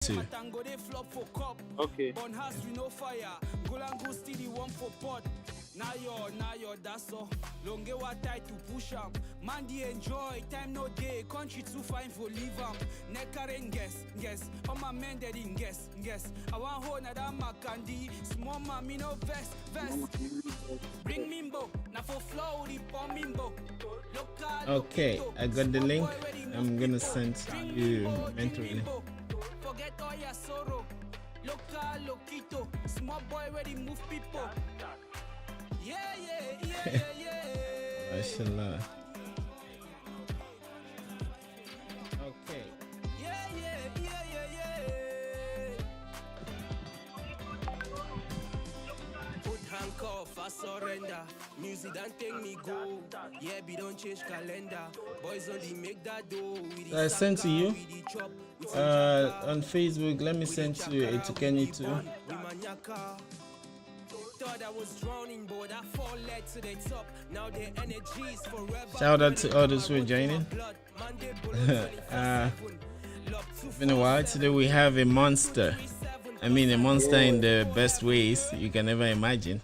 too. Okay. Now yo, that's all. Long what tight to push up. Man, the enjoy. Time no day. Country too fine for leave up. Neckar guess. All my men that in guess. I want hold that my candy. Small man, me no vest. Bring mimbo. Now for flow, the bomb mimbo. Okay, I got the link. I'm gonna send to you mentorly. Forget all your sorrow. Loquito. Small boy ready move people. Yeah. Mashallah. Okay. Yeah. Put handcuff, I surrender. Music don't take me go. Yeah, we don't change calendar. Boys only make that dough. I sent to you on Facebook. Let me send to it to Kenny too. Shout out to others who are joining. Been a while. Today we have a monster. I mean, a monster in the best ways you can ever imagine.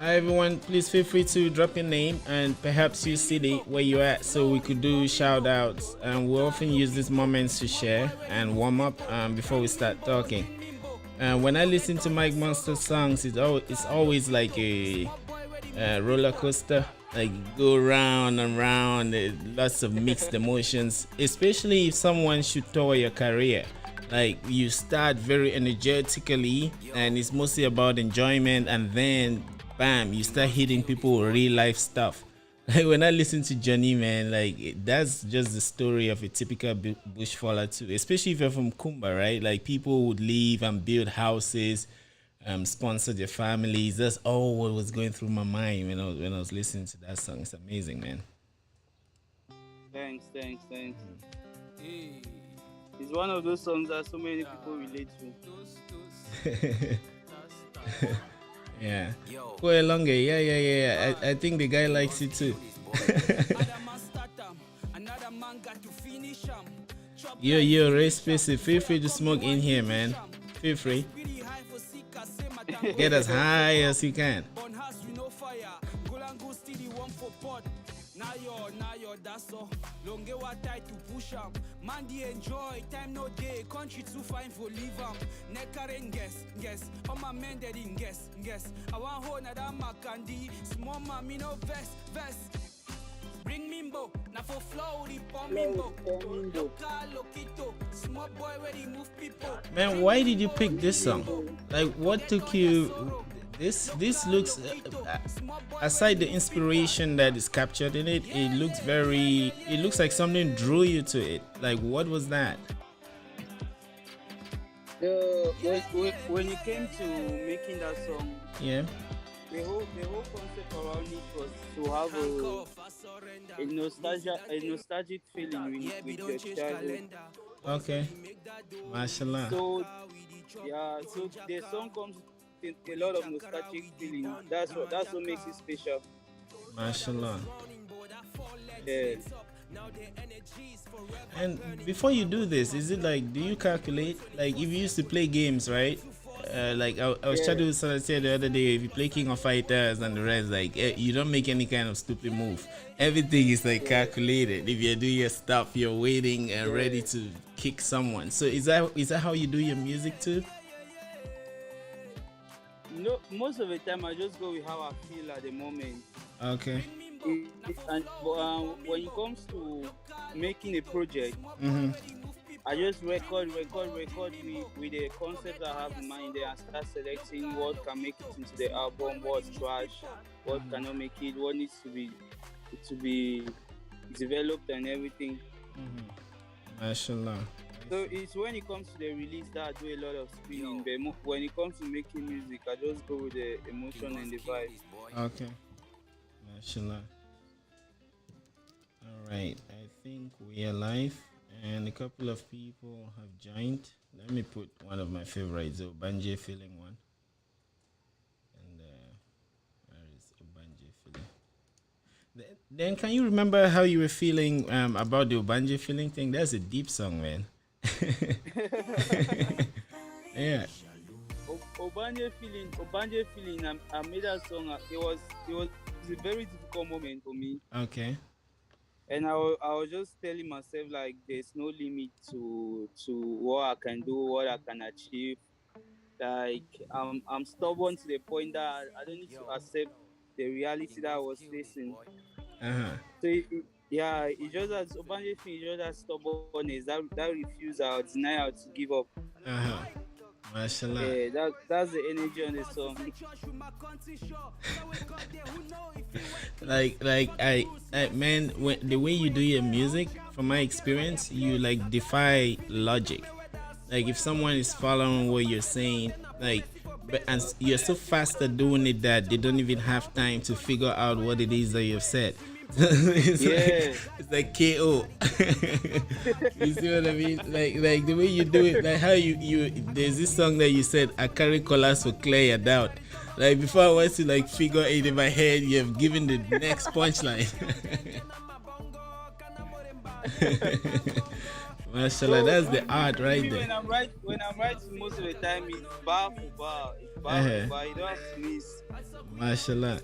Hi everyone, please feel free to drop your name and perhaps your city where you're at so we could do shout outs. And we often use these moments to share and warm up before we start talking. When I listen to Mike Monster songs, it's always like a roller coaster. Like go round and round, lots of mixed emotions, especially if someone should tour your career. Like you start very energetically and it's mostly about enjoyment, and then bam, you start hitting people with real life stuff. Like when I listen to Johnny, man, like that's just the story of a typical bush faller too. Especially if you're from Kumba, right? Like people would leave and build houses, sponsor their families. That's all what was going through my mind when I was listening to that song. It's amazing, man. Thanks. It's one of those songs that so many people relate to. Yeah. Go along, yeah. I think the guy likes it too. Yo, Ray Spacey, feel free to smoke in here, man. Feel free. Get as high as you can. Now yo, that's all. Long what tight to push up. Man, the enjoy. Time no day. Country too fine for leave up. Neckar guess. All my men that in guess. I want hold that my candy. Small man, me no vest. Bring mimbo. Now for flow, the bomb mimbo. Loquito. Small boy ready move people. Man, why did you pick this song? Like, what took you? This looks, aside the inspiration that is captured in it, it looks like something drew you to it. Like, what was that? When it came to making that song, Yeah. the whole concept around it was to have a nostalgic feeling with your childhood. Okay. Mashallah. So the song comes with a lot of nostalgic feeling. That's what makes it special. Mashallah. Yeah. And before you do this, is it like, do you calculate? Like, if you used to play games, right? Like I was chatting with someone the other day, if you play King of Fighters and the rest, like you don't make any kind of stupid move. Everything is like calculated. If you're doing your stuff, you're waiting and ready to kick someone. So is that how you do your music too? No, most of the time I just go with how I feel at the moment. Okay. When it comes to making a project, I just record with the concept I have in mind there and start selecting what can make it into the album, what's trash, what cannot make it, what needs to be developed and everything. Mashallah. So it's when it comes to the release that I do a lot of spinning, but when it comes to making music, I just go with the emotion and the vibe. Okay. Mashallah. All right. I think we are live, and a couple of people have joined. Let me put one of my favorites, Banje feeling one, and Then can you remember how you were feeling about the Obanje feeling thing? That's a deep song, man. Yeah. Obanje feeling. I made that song. It was a very difficult moment for me, Okay. and I was just telling myself like there's no limit to what I can do, what I can achieve. Like I'm stubborn to the point that I don't need to accept the reality that I was facing. Uh huh. So yeah, it just that Obanje feeling, just that stubbornness, that refusal, denial to give up. Uh huh. Mashallah. Yeah, that's the energy on the song. Man, when the way you do your music, from my experience, you like defy logic. Like if someone is following what you're saying, like, but and you're so fast at doing it that they don't even have time to figure out what it is that you've said. Yeah. It's like KO. You see what I mean? Like the way you do it, like how you there's this song that you said, I carry colors for clear your doubt. Like before I was to like figure it in my head, you have given the next punchline. Mashallah, So that's the art to right me, there. when I'm writing, most of the time it's bar for bar. It's bar for Uh-huh. bar. You don't have to miss. Mashallah.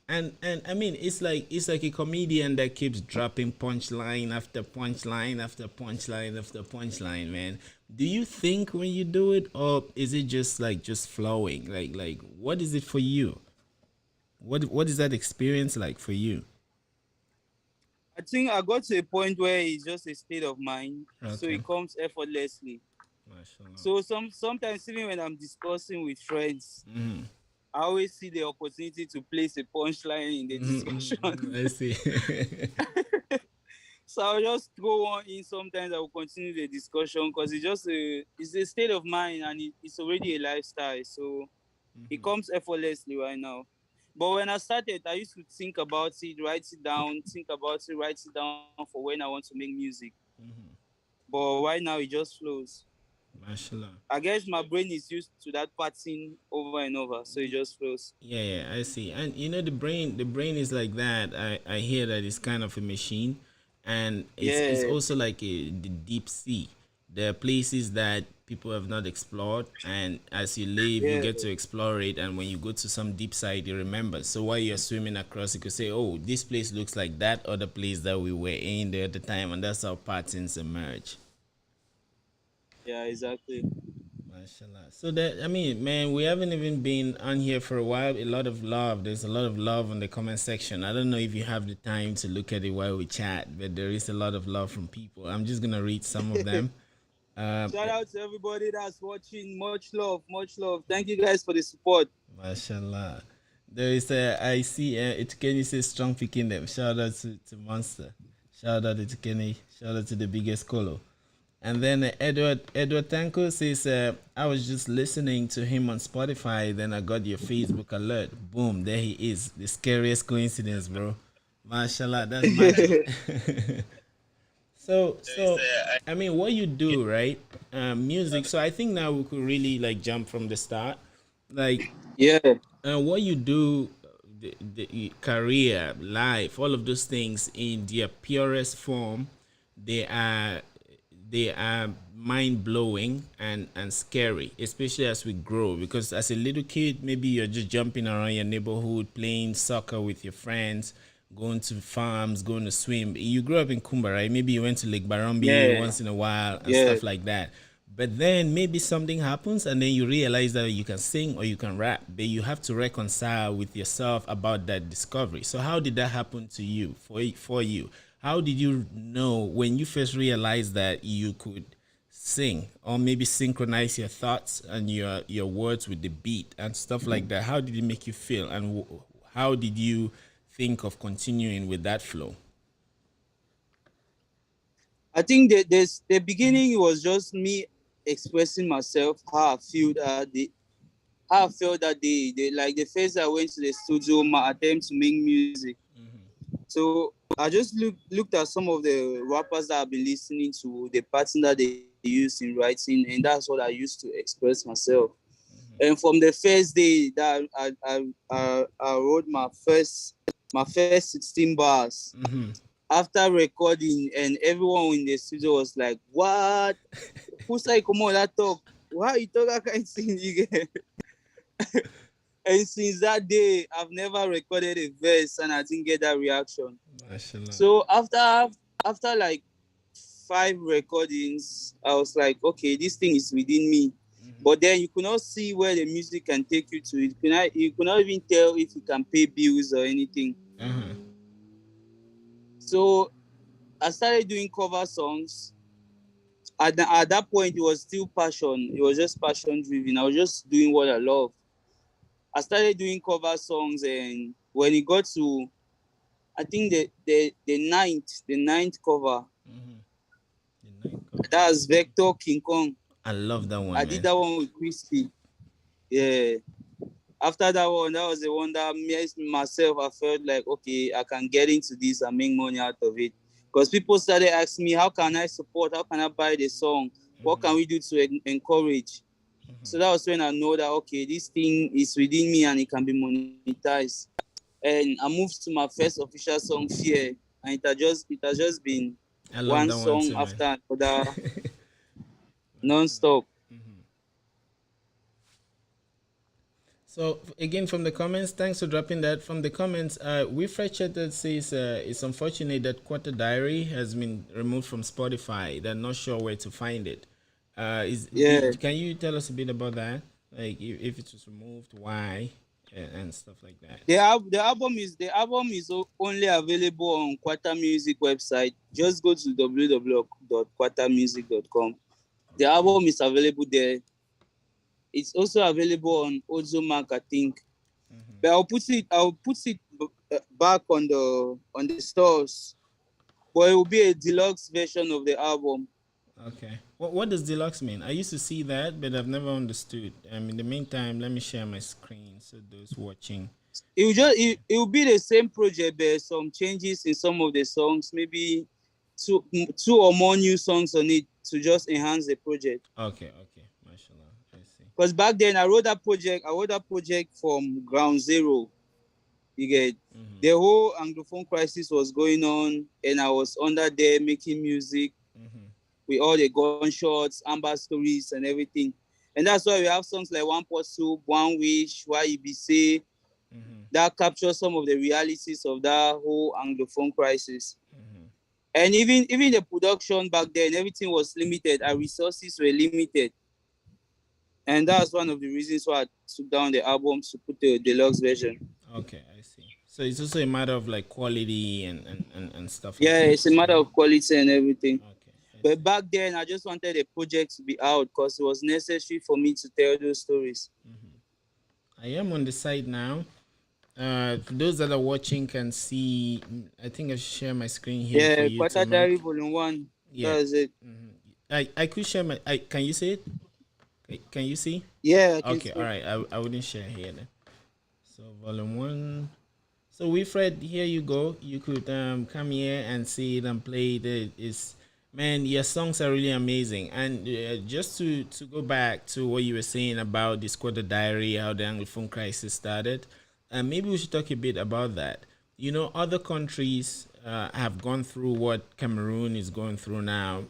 And I mean it's like a comedian that keeps dropping punchline after punchline after punchline after punchline, man. Do you think when you do it, or is it just like just flowing? Like what is it for you? What is that experience like for you? I think I got to a point where it's just a state of mind, so Okay. it comes effortlessly. Mashallah. So sometimes even when I'm discussing with friends, Mm-hmm. I always see the opportunity to place a punchline in the discussion. I see. So I'll just throw one in. Sometimes I will continue the discussion because it's a state of mind, and it's already a lifestyle. So it comes effortlessly right now. But when I started, I used to think about it, write it down, think about it, write it down for when I want to make music. But right now it just flows. Mashallah. I guess my brain is used to that pattern over and over, so it just flows. Yeah, yeah, I see. And you know the brain is like that. I hear that it's kind of a machine, and it's Yeah, also like the deep sea. There are places that people have not explored, and as you live, you yeah, get to explore it. And when you go to some deep side, you remember. So while you're swimming across, you could say, "Oh, this place looks like that other place that we were in there at the time," and that's how patterns emerge. yeah, exactly. Mashallah. So that I mean, man, we haven't even been on here for a while. A lot of love. There's a lot of love in the comment section. I don't know if you have the time to look at it while we chat, but there is a lot of love from people. I'm just gonna read some of them. Um, Shout out to everybody that's watching. Much love, much love. Thank you guys for the support. Mashallah. There is a I see it Kenny says strong picking them. Shout out to Monster. Shout out to Kenny. Shout out to the biggest colo. And then Edward Tanko says, I was just listening to him on Spotify, then I got your Facebook alert. Boom, there he is. The scariest coincidence, bro. Mashallah, that's magic. So I mean, what you do, right? Music. So I think now we could really like jump from the start. Like Yeah, what you do, the career, life, all of those things in their purest form, they are they are mind blowing and scary, especially as we grow. Because as a little kid, maybe you're just jumping around your neighborhood, playing soccer with your friends, going to farms, going to swim. You grew up in Kumba, right? Maybe you went to Lake Barumbi yeah, once in a while and yeah. stuff like that. But then maybe something happens and then you realize that you can sing or you can rap, but you have to reconcile with yourself about that discovery. So how did that happen to you, for you? How did you know when you first realized that you could sing or maybe synchronize your thoughts and your words with the beat and stuff like that? How did it make you feel, and how did you think of continuing with that flow? I think that the beginning was just me expressing myself, how I felt that day. Like the first I went to the studio, my attempt to make music. So I just looked at some of the rappers that I've been listening to, the pattern that they use in writing, and that's what I used to express myself. And from the first day that I wrote my first 16 bars, after recording, and everyone in the studio was like, "What? Who say come on that talk? Why you talk that kind of thing again?" And since that day, I've never recorded a verse, and I didn't get that reaction. Mashallah. So after like 5 recordings, I was like, okay, this thing is within me. But then you could not see where the music can take you to. You could not even tell if you can pay bills or anything. So I started doing cover songs. At that point, it was still passion. It was just passion driven. I was just doing what I love. I started doing cover songs, and when it got to, I think the ninth cover, The night cover. that's Vector King Kong. I love that I one, did man. that one with Crispy. Yeah. After that one, that was the one that me myself, I felt like, okay, I can get into this and make money out of it. Because people started asking me, how can I support? How can I buy the song? What can we do to encourage? So that was when I know that, okay, this thing is within me and it can be monetized. And I moved to my first official song, Fear. And it has just been I love one that one song too, man. after another, non-stop. So again, from the comments, thanks for dropping that. From the comments, Wilfred Chatted says it's unfortunate that Quarter Diary has been removed from Spotify. They're not sure where to find it. Yeah. Can you tell us a bit about that? Like if it was removed, why, and stuff like that. The album is only available on Kwata Music website. Just go to www.kwatamusic.com. The album is available there. It's also available on Ozomark, I think. But I'll put it back on the stores. But it will be a deluxe version of the album. Okay. What does deluxe mean? I used to see that, but I've never understood. In the meantime, let me share my screen so those watching. It will be the same project, but some changes in some of the songs, maybe two or more new songs on it to just enhance the project. Okay. Mashallah. I see. Because back then I wrote that project from ground zero. You get, the whole Anglophone crisis was going on, and I was under there making music with all the gunshots, amber stories, and everything. And that's why we have songs like One Pot Soup, One Wish, Why You Be Say, that captures some of the realities of that whole Anglophone crisis. And even the production back then, everything was limited. Our resources were limited. And that's one of the reasons why I took down the album to put the deluxe version. Okay, I see. So it's also a matter of like quality and stuff like Yeah, that. it's a matter of quality and everything. Okay, I see. But back then, I just wanted the project to be out because it was necessary for me to tell those stories. I am on the site now. For those that are watching can see. I think I share my screen here for Yeah, you to Quarter mark. Diary Volume 1. Yeah. That's it. I could share my. Can you see it? Can you see? Yeah, I can Okay. see. All right. I wouldn't share here then. So volume 1. So Wilfred, here you go. You could come here and see it and play it. It's, man, your songs are really amazing. And just to go back to what you were saying about the Squatter Diary, how the Anglophone crisis started, maybe we should talk a bit about that. You know, other countries have gone through what Cameroon is going through now.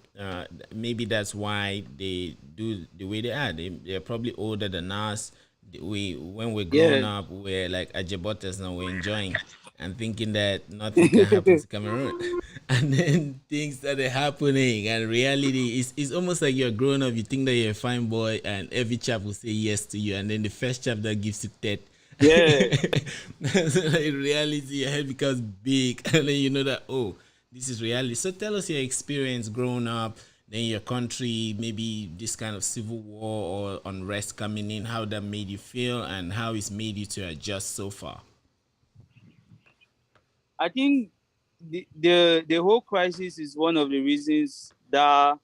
Maybe that's why they do the way they are. They're probably older than us. When we're growing Yeah. up, we're like Ajabotas now, we're enjoying and thinking that nothing can happen to Cameroon. And then things started happening, and reality is almost like you're growing up, you think that you're a fine boy, and every chap will say yes to you, and then the first chap that gives you that. Yeah. So in reality, your head becomes big, and then you know that, oh, this is reality. So tell us your experience growing up, then your country, maybe this kind of civil war or unrest coming in, how that made you feel, and how it's made you to adjust so far. I think the whole crisis is one of the reasons that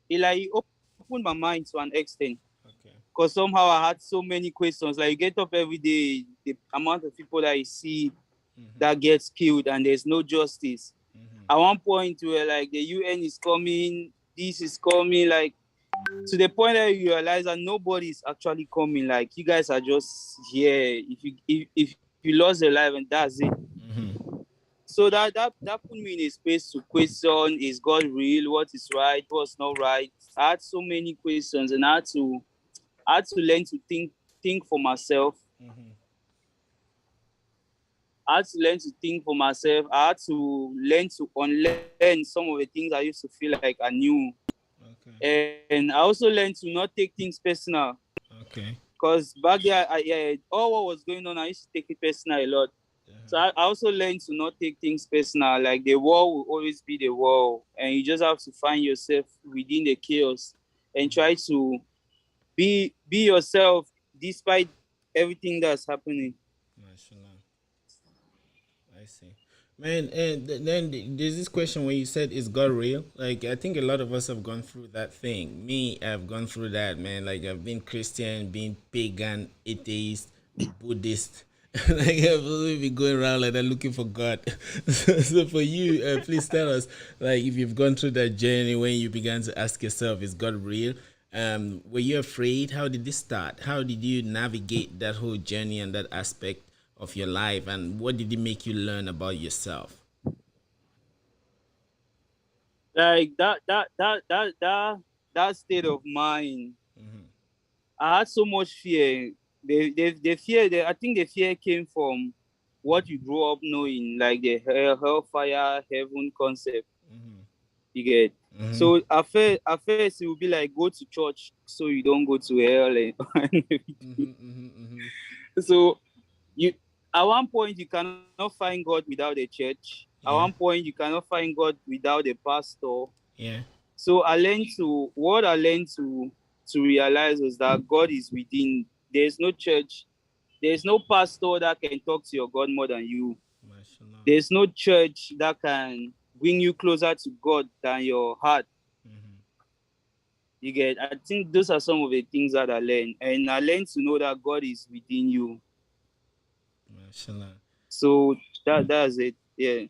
it opened my mind to an extent. Okay. Because somehow I had so many questions. Like, you get up every day, the amount of people that you see that gets killed and there's no justice. At one point, we were like, the UN is coming, this is coming. Like, to the point that you realize that nobody is actually coming. Like you guys are just here. If you lost your life and that's it. So that put me in a space to question: Is God real? What is right? What's not right? I had so many questions, and I had to learn to think for myself. I had to learn to think for myself. I had to learn to unlearn some of the things I used to feel like I knew. Okay. And I also learned to not take things personal. Okay. Because back there, yeah, all what was going on, I used to take it personal a lot. So I also learned to not take things personal. Like the war will always be the war, and you just have to find yourself within the chaos and try to be yourself despite everything that's happening. Mashallah. I see. Man, and then there's this question where you said, is God real? Like, I think a lot of us have gone through that thing. Me, I've gone through that, man. Like, I've been Christian, been pagan, atheist, Buddhist. Like, I've really been going around like that looking for God. So for you, please tell us, like, if you've gone through that journey when you began to ask yourself, is God real? Were you afraid? How did this start? How did you navigate that whole journey and that aspect of your life, and what did it make you learn about yourself? Like that state of mind. I had so much fear. The fear, I think the fear came from what you grew up knowing, like the hellfire, heaven concept. You get. Mm-hmm. So at first it will be like go to church so you don't go to hell and everything. Mm-hmm. So you at one point you cannot find God without a church. At one Yeah, point you cannot find God without a pastor. yeah, So I learned to realize was that God is within. There's no church, there's no pastor that can talk to your God more than you. mashallah. There's no church that can bring you closer to God than your heart. You get. I think those are some of the things that I learned, and I learned to know that God is within you. Mashallah. So that's it. Yeah.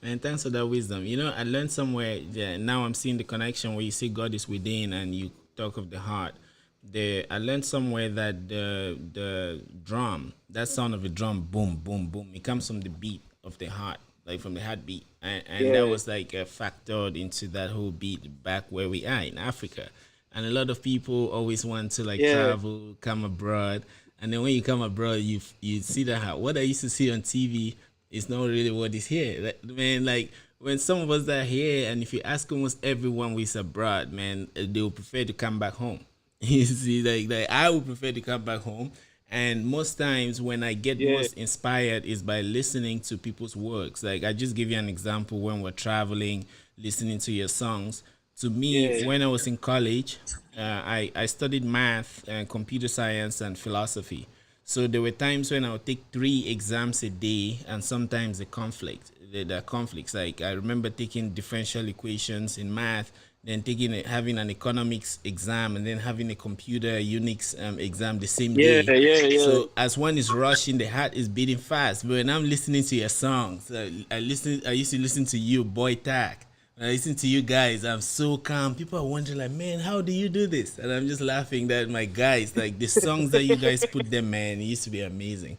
And thanks for that wisdom. You know, I learned somewhere. Yeah, now I'm seeing the connection where you say God is within, and you talk of the heart. I learned somewhere that the drum, that sound of a drum, boom, boom, boom, it comes from the beat of the heart, like from the heartbeat, and that Yeah. was like factored into that whole beat back where we are in Africa. And a lot of people always want to like Yeah. travel, come abroad, and then when you come abroad, you see that what I used to see on TV is not really what is here. Like, man, like when some of us are here, and if you ask almost everyone who's abroad, man, they will prefer to come back home. You see, like I would prefer to come back home. And most times when I get Yeah. most inspired is by listening to people's works. Like I just give you an example when we're traveling, listening to your songs. To me, Yeah. when I was in college, I studied math and computer science and philosophy. So there were times when I would take 3 exams a day, and sometimes the conflicts. Like I remember taking differential equations in math, then having an economics exam, and then having a computer Unix exam the same Yeah. day. Yeah. Yeah. So as one is rushing, the heart is beating fast. But when I'm listening to your songs, I used to listen to you, Boy Tack. When I listen to you guys, I'm so calm. People are wondering, like, man, how do you do this? And I'm just laughing that my guys, like the songs that you guys put them, man, it used to be amazing.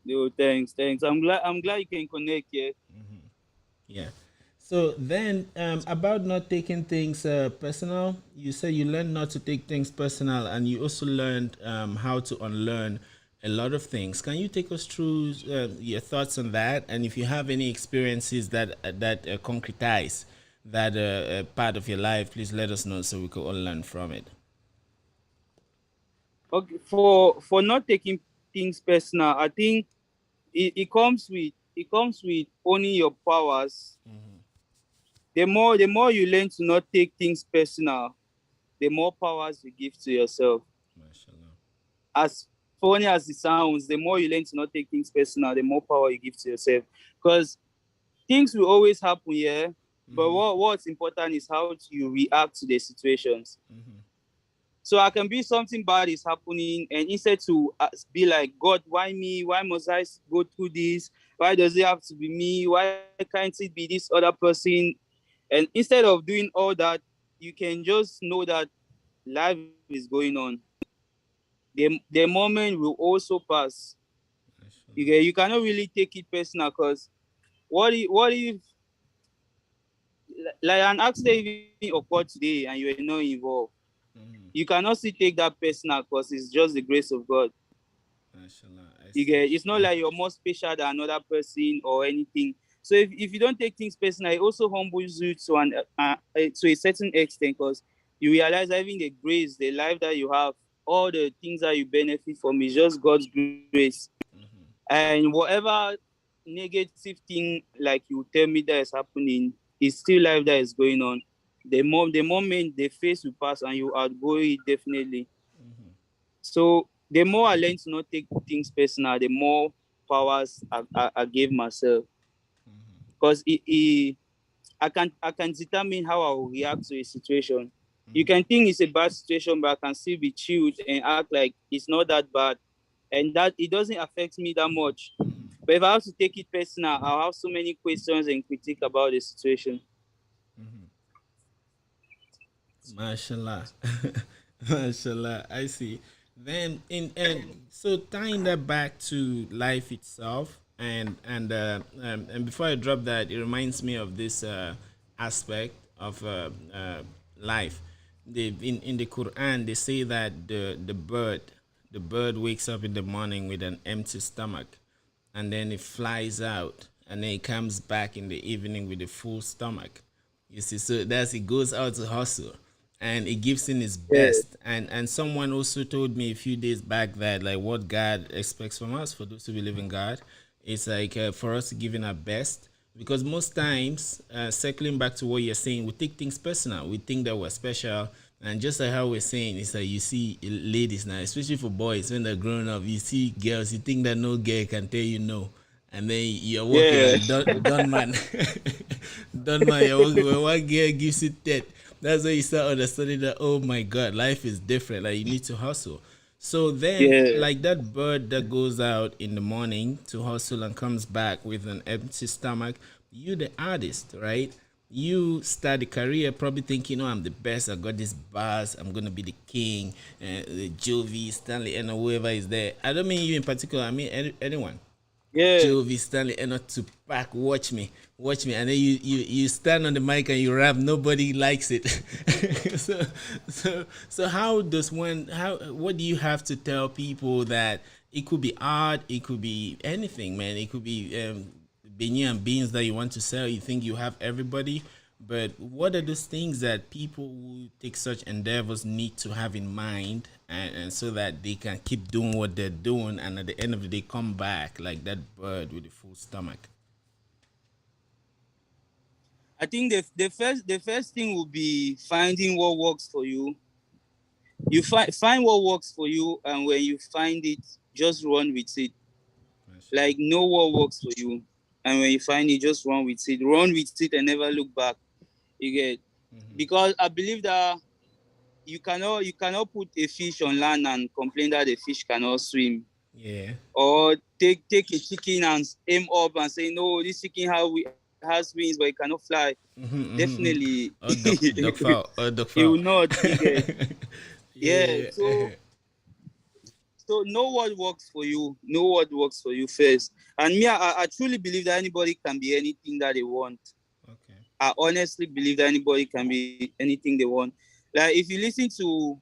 Yo, thanks. I'm glad you can connect. Yeah. Yeah. So then, about not taking things personal, you said you learned not to take things personal, and you also learned how to unlearn a lot of things. Can you take us through your thoughts on that, and if you have any experiences that concretize that part of your life, please let us know so we could all learn from it. Okay. For not taking things personal, I think it comes with owning your powers. The more you learn to not take things personal, the more powers you give to yourself. Mashallah. As funny as it sounds, the more you learn to not take things personal, the more power you give to yourself. Because things will always happen, yeah. But what's important is how you react to the situations. So I can be something bad is happening, and instead to be like, God, why me? Why must I go through this? Why does it have to be me? Why can't it be this other person? And instead of doing all that, you can just know that life is going on. The moment will also pass. Mashallah. You cannot really take it personal because what if like an accident even occurred today and you were not involved? You Mm-hmm. cannot still take that personal because it's just the grace of God. Mashallah. I see. It's not like you're more special than another person or anything. So if you don't take things personal, it also humbles you to a certain extent because you realize that even the grace, the life that you have, all the things that you benefit from is just God's grace. Mm-hmm. And whatever negative thing like you tell me that is happening is still life that is going on. The moment the phase will pass and you outgo it definitely. Mm-hmm. So the more I learn to not take things personal, the more powers I gave myself. Mm-hmm. Because I can determine how I will react to a situation. You Mm-hmm. can think it's a bad situation, but I can still be chilled and act like it's not that bad. And that it doesn't affect me that much. Mm-hmm. But if I have to take it personal, I'll have so many questions and critique about the situation. Mm-hmm. Mashallah. Mashallah. I see. Then in and so tying that back to life itself and before I drop that, it reminds me of this aspect of life. In the Quran they say that the bird wakes up in the morning with an empty stomach and then it flies out and then it comes back in the evening with a full stomach. You see, so that's it goes out to hustle and it gives in his Yeah, best. And someone also told me a few days back that like what God expects from us for those who believe in God, it's like for us to give in our best. Because most times, circling back to what you're saying, we take things personal. We think that we're special. And just like how we're saying, it's like you see ladies now, especially for boys, when they're growing up, you see girls, you think that no girl can tell you no. And then you're walking yeah, and done man, done man, you're walking when one girl gives you that. That's when you start understanding that, oh my God, life is different. Like you need to hustle. So then, yeah, like that bird that goes out in the morning to hustle and comes back with an empty stomach, you the artist, right? You start a career probably thinking, oh, I'm the best. I got this buzz. I'm gonna be the king. The Jovi, Stanley, and whoever is there. I don't mean you in particular. I mean anyone. yeah, Jovi, Stanley, and not to pack. Watch me, and then you stand on the mic and you rap. Nobody likes it. So how does one? How what do you have to tell people that it could be art, it could be anything, man. It could be beignet and beans that you want to sell. You think you have everybody, but what are those things that people who take such endeavors need to have in mind, and so that they can keep doing what they're doing, and at the end of the day, come back like that bird with a full stomach? I think the first thing will be finding what works for you. You find what works for you, and when you find it, just run with it. Mashallah. Like know what works for you, and when you find it, just run with it. Run with it and never look back. You get Mm-hmm. because I believe that you cannot put a fish on land and complain that the fish cannot swim, Yeah. or take a chicken and aim up and say no, this chicken has wings but it cannot fly. Mm-hmm, mm-hmm, mm. Definitely, Oh, duck fowl. Oh, duck it will fowl. not. You get yeah. Yeah. So know what works for you. Know what works for you first. And me, I truly believe that anybody can be anything that they want. Okay. I honestly believe that anybody can be anything they want. Like if you listen to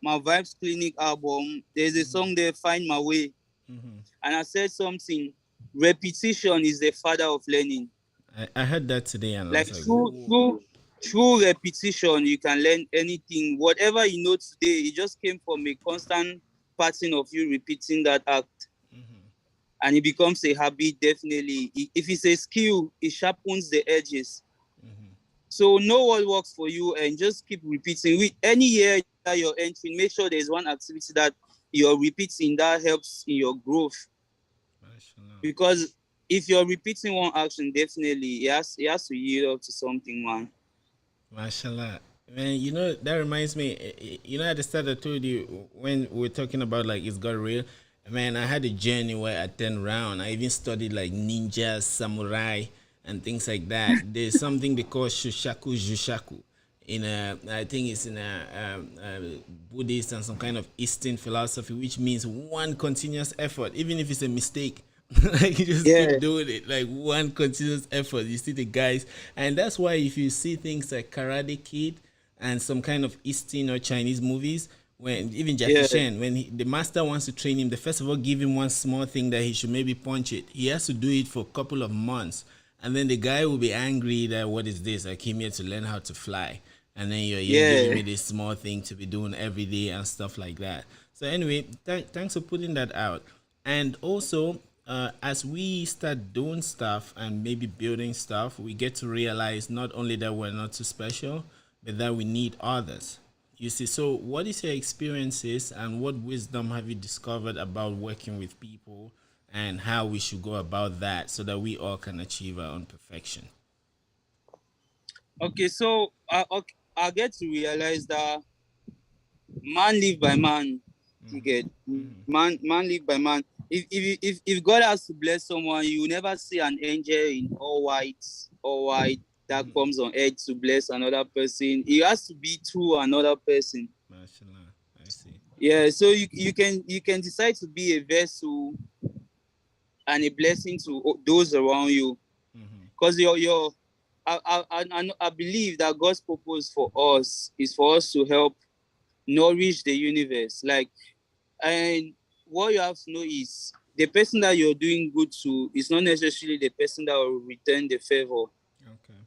my Vibes Clinic album, there's a Mm-hmm. song there, Find My Way. Mm-hmm. And I said something, repetition is the father of learning. I heard that today and I Like was like, whoa. through repetition, you can learn anything. Whatever you know today, it just came from a constant pattern of you repeating that act. Mm-hmm. And it becomes a habit, definitely. If it's a skill, it sharpens the edges. Mm-hmm. So know what works for you and just keep repeating. With any year that you're entering, make sure there's one activity that you're repeating that helps in your growth. Mashallah. Because if you're repeating one action, definitely it has to yield up to something, man. Mashallah. Man, you know, that reminds me, you know, at the start I told you when we were talking about like it's got real, man, I had a journey where I turned around. I even studied like ninjas, samurai, and things like that. There's something they call shushaku jushaku. I think it's in Buddhist and some kind of Eastern philosophy, which means one continuous effort, even if it's a mistake. Like you just keep Yeah, doing it, like one continuous effort. You see the guys, and that's why if you see things like Karate Kid and some kind of Eastern or Chinese movies, when even Jackie yeah, Chan, when the master wants to train him, they first of all give him one small thing that he should maybe punch it. He has to do it for a couple of months, and then the guy will be angry that what is this? I came here to learn how to fly, and then you're giving yeah. me this small thing to be doing every day and stuff like that. So anyway, thanks for putting that out. And also, as we start doing stuff and maybe building stuff, we get to realize not only that we're not too special, but that we need others. You see, so what is your experiences and what wisdom have you discovered about working with people and how we should go about that so that we all can achieve our own perfection? Okay, so I get to realize that man live by man. You get man live by man. If God has to bless someone, you will never see an angel in all white that comes on earth to bless another person. It has to be through another person. Mashallah, I see. Yeah, so you can decide to be a vessel and a blessing to those around you. Because your I believe that God's purpose for us is for us to help nourish the universe. Like, and what you have to know is the person that you're doing good to is not necessarily the person that will return the favor. Okay.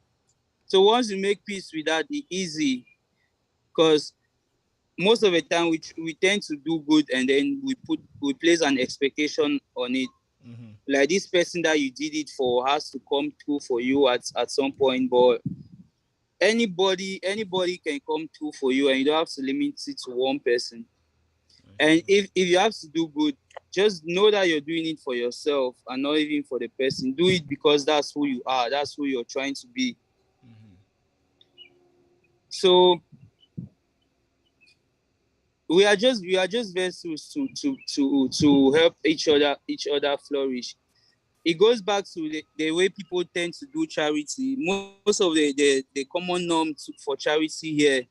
So once you make peace with that, it's easy because most of the time we tend to do good and then we place an expectation on it. Like this person that you did it for has to come through for you at some point, but anybody can come through for you and you don't have to limit it to one person. And if you have to do good, just know that you're doing it for yourself and not even for the person. Do it because that's who you are. That's who you're trying to be. So we are just vessels to help each other flourish. It goes back to the way people tend to do charity. Most of the common norm for charity here,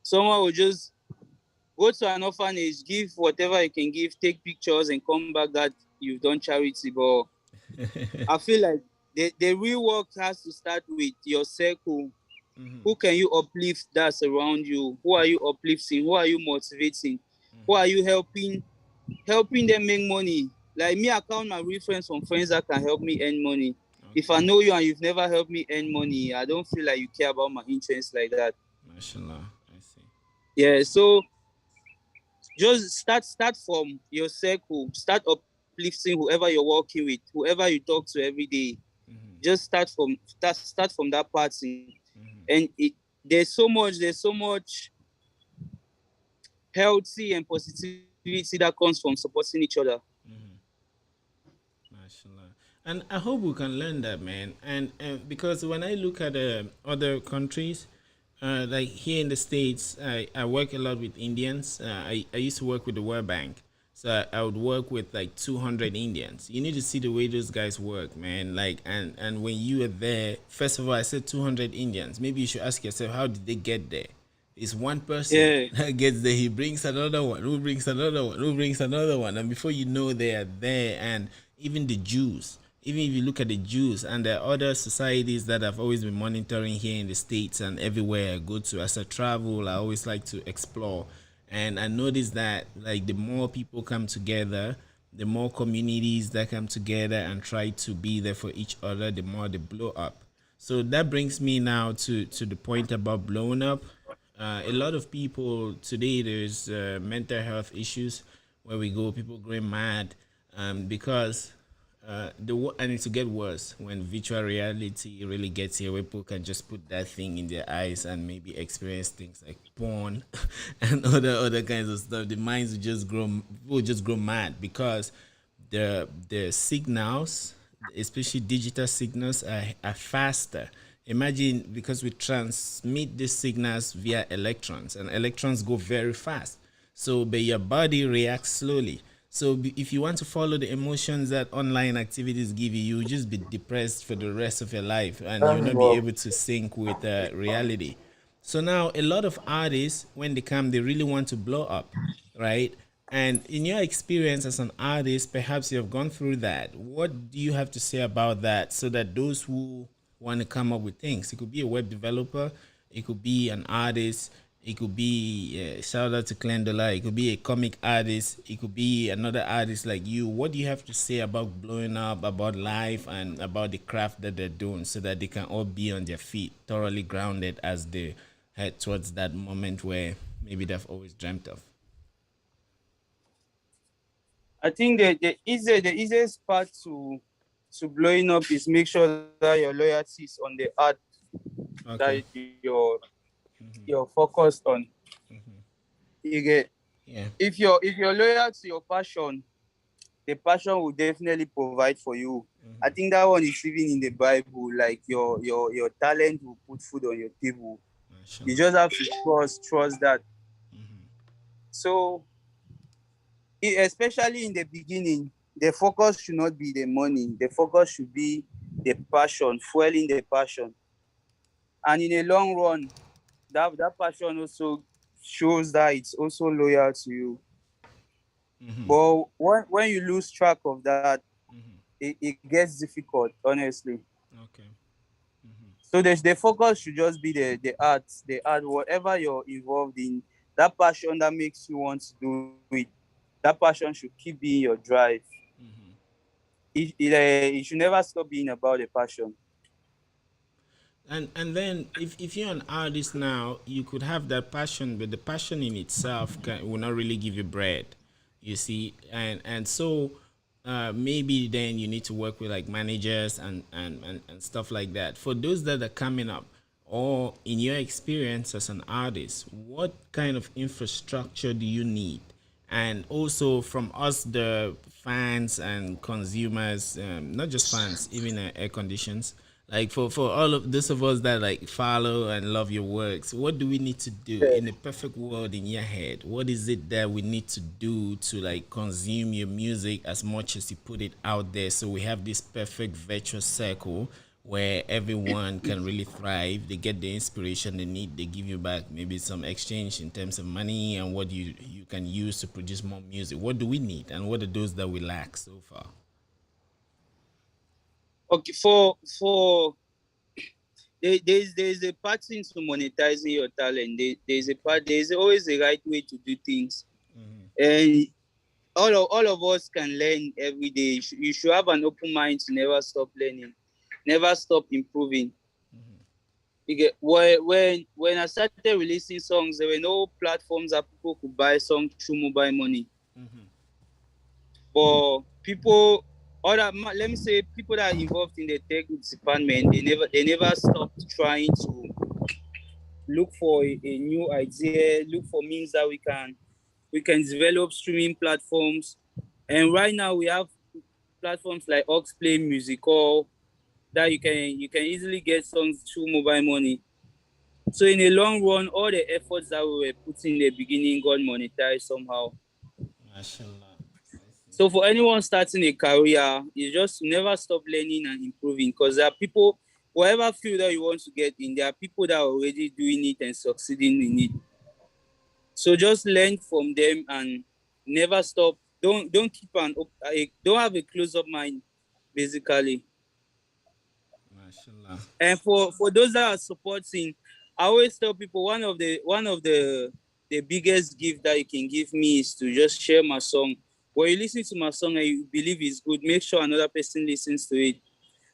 someone will just go to an orphanage, give whatever you can give, take pictures, and come back that you've done charity. But I feel like the real work has to start with your circle. Who can you uplift that's around you? Who are you uplifting? Who are you motivating? Who are you helping them make money? Like me, I count my real friends from friends that can help me earn money. If I know you and you've never helped me earn money, I don't feel like you care about my interests like that. Mashallah, I see. Yeah, so just start from your circle. Start uplifting whoever you're working with, whoever you talk to every day. Just start from that party, and there's so much healthy and positivity that comes from supporting each other. Mashallah. And I hope we can learn that, man. And because when I look at other countries, like here in the States, I work a lot with Indians. I used to work with the World Bank. So I would work with like 200 Indians. You need to see the way those guys work, man. Like, and when you are there, first of all, I said 200 Indians. Maybe you should ask yourself, how did they get there? It's one person Yeah, that gets there. He brings another one. Who brings another one? Who brings another one? And before you know, they are there. And even the Jews. Even if you look at the Jews and the other societies that I've always been monitoring here in the States and everywhere I go to as I travel, I always like to explore. And I noticed that like the more people come together, the more communities that come together and try to be there for each other, the more they blow up. So that brings me now to the point about blowing up. A lot of people today, there's mental health issues where we go, people going mad because and it's to get worse when virtual reality really gets here, where people can just put that thing in their eyes and maybe experience things like porn and other kinds of stuff. The minds will just grow mad because the signals, especially digital signals, are faster. Imagine, because we transmit these signals via electrons, and electrons go very fast. So, but your body reacts slowly. So, if you want to follow the emotions that online activities give you, you'll just be depressed for the rest of your life, and you'll not be able to sync with reality. So now a lot of artists, when they come, they really want to blow up, right? And in your experience as an artist, perhaps you have gone through that. What do you have to say about that so that those who want to come up with things, it could be a web developer, it could be an artist, it could be shout out to Clendola, it could be a comic artist, it could be another artist like you. What do you have to say about blowing up, about life, and about the craft that they're doing so that they can all be on their feet, thoroughly grounded as they head towards that moment where maybe they've always dreamt of? I think the easiest part to blowing up is make sure that your loyalty is on the art that Okay. you're focused on. You get, Yeah. if you're loyal to your passion, the passion will definitely provide for you. I think that one is even in the Bible. Like your talent will put food on your table. You Mashallah. just have to trust that. So especially in the beginning, the focus should not be the money. The focus should be the passion, fueling the passion. And in a long run, that passion also shows that it's also loyal to you. But when you lose track of that, it gets difficult, honestly. Okay. So the focus should just be the art, whatever you're involved in, that passion that makes you want to do it. That passion should keep being your drive. It should never stop being about the passion. And then if you're an artist now, you could have that passion, but the passion in itself will not really give you bread. You see, and so maybe then you need to work with like managers and stuff like that. For those that are coming up, or in your experience as an artist, what kind of infrastructure do you need? And also from us, the fans and consumers, not just fans, even air conditions, like for all of those of us that like follow and love your works, what do we need to do Yeah. in a perfect world in your head? What is it that we need to do to like consume your music as much as you put it out there, so we have this perfect virtuous circle where everyone can really thrive? They get the inspiration they need, they give you back maybe some exchange in terms of money and what you can use to produce more music. What do we need, and what are those that we lack so far? Okay, for there's a part into monetizing your talent. There's always a right way to do things, and all of us can learn every day. You should have an open mind to never stop learning, never stop improving. You get, when I started releasing songs, there were no platforms that people could buy songs through mobile money. But people, let me say, people that are involved in the tech department, they never stopped trying to look for a new idea, look for means that we can develop streaming platforms. And right now we have platforms like Oxplay, Musical, that you can easily get songs through mobile money. So in the long run, all the efforts that we were putting in the beginning got monetized somehow. Mashallah. I see. So for anyone starting a career, you just never stop learning and improving, because there are people, whatever field that you want to get in, there are people that are already doing it and succeeding in it. So just learn from them and never stop. Don't keep don't have a close up mind, basically. Mashallah. And for those that are supporting, I always tell people one of the biggest gift that you can give me is to just share my song. When you listen to my song and you believe it's good, make sure another person listens to it.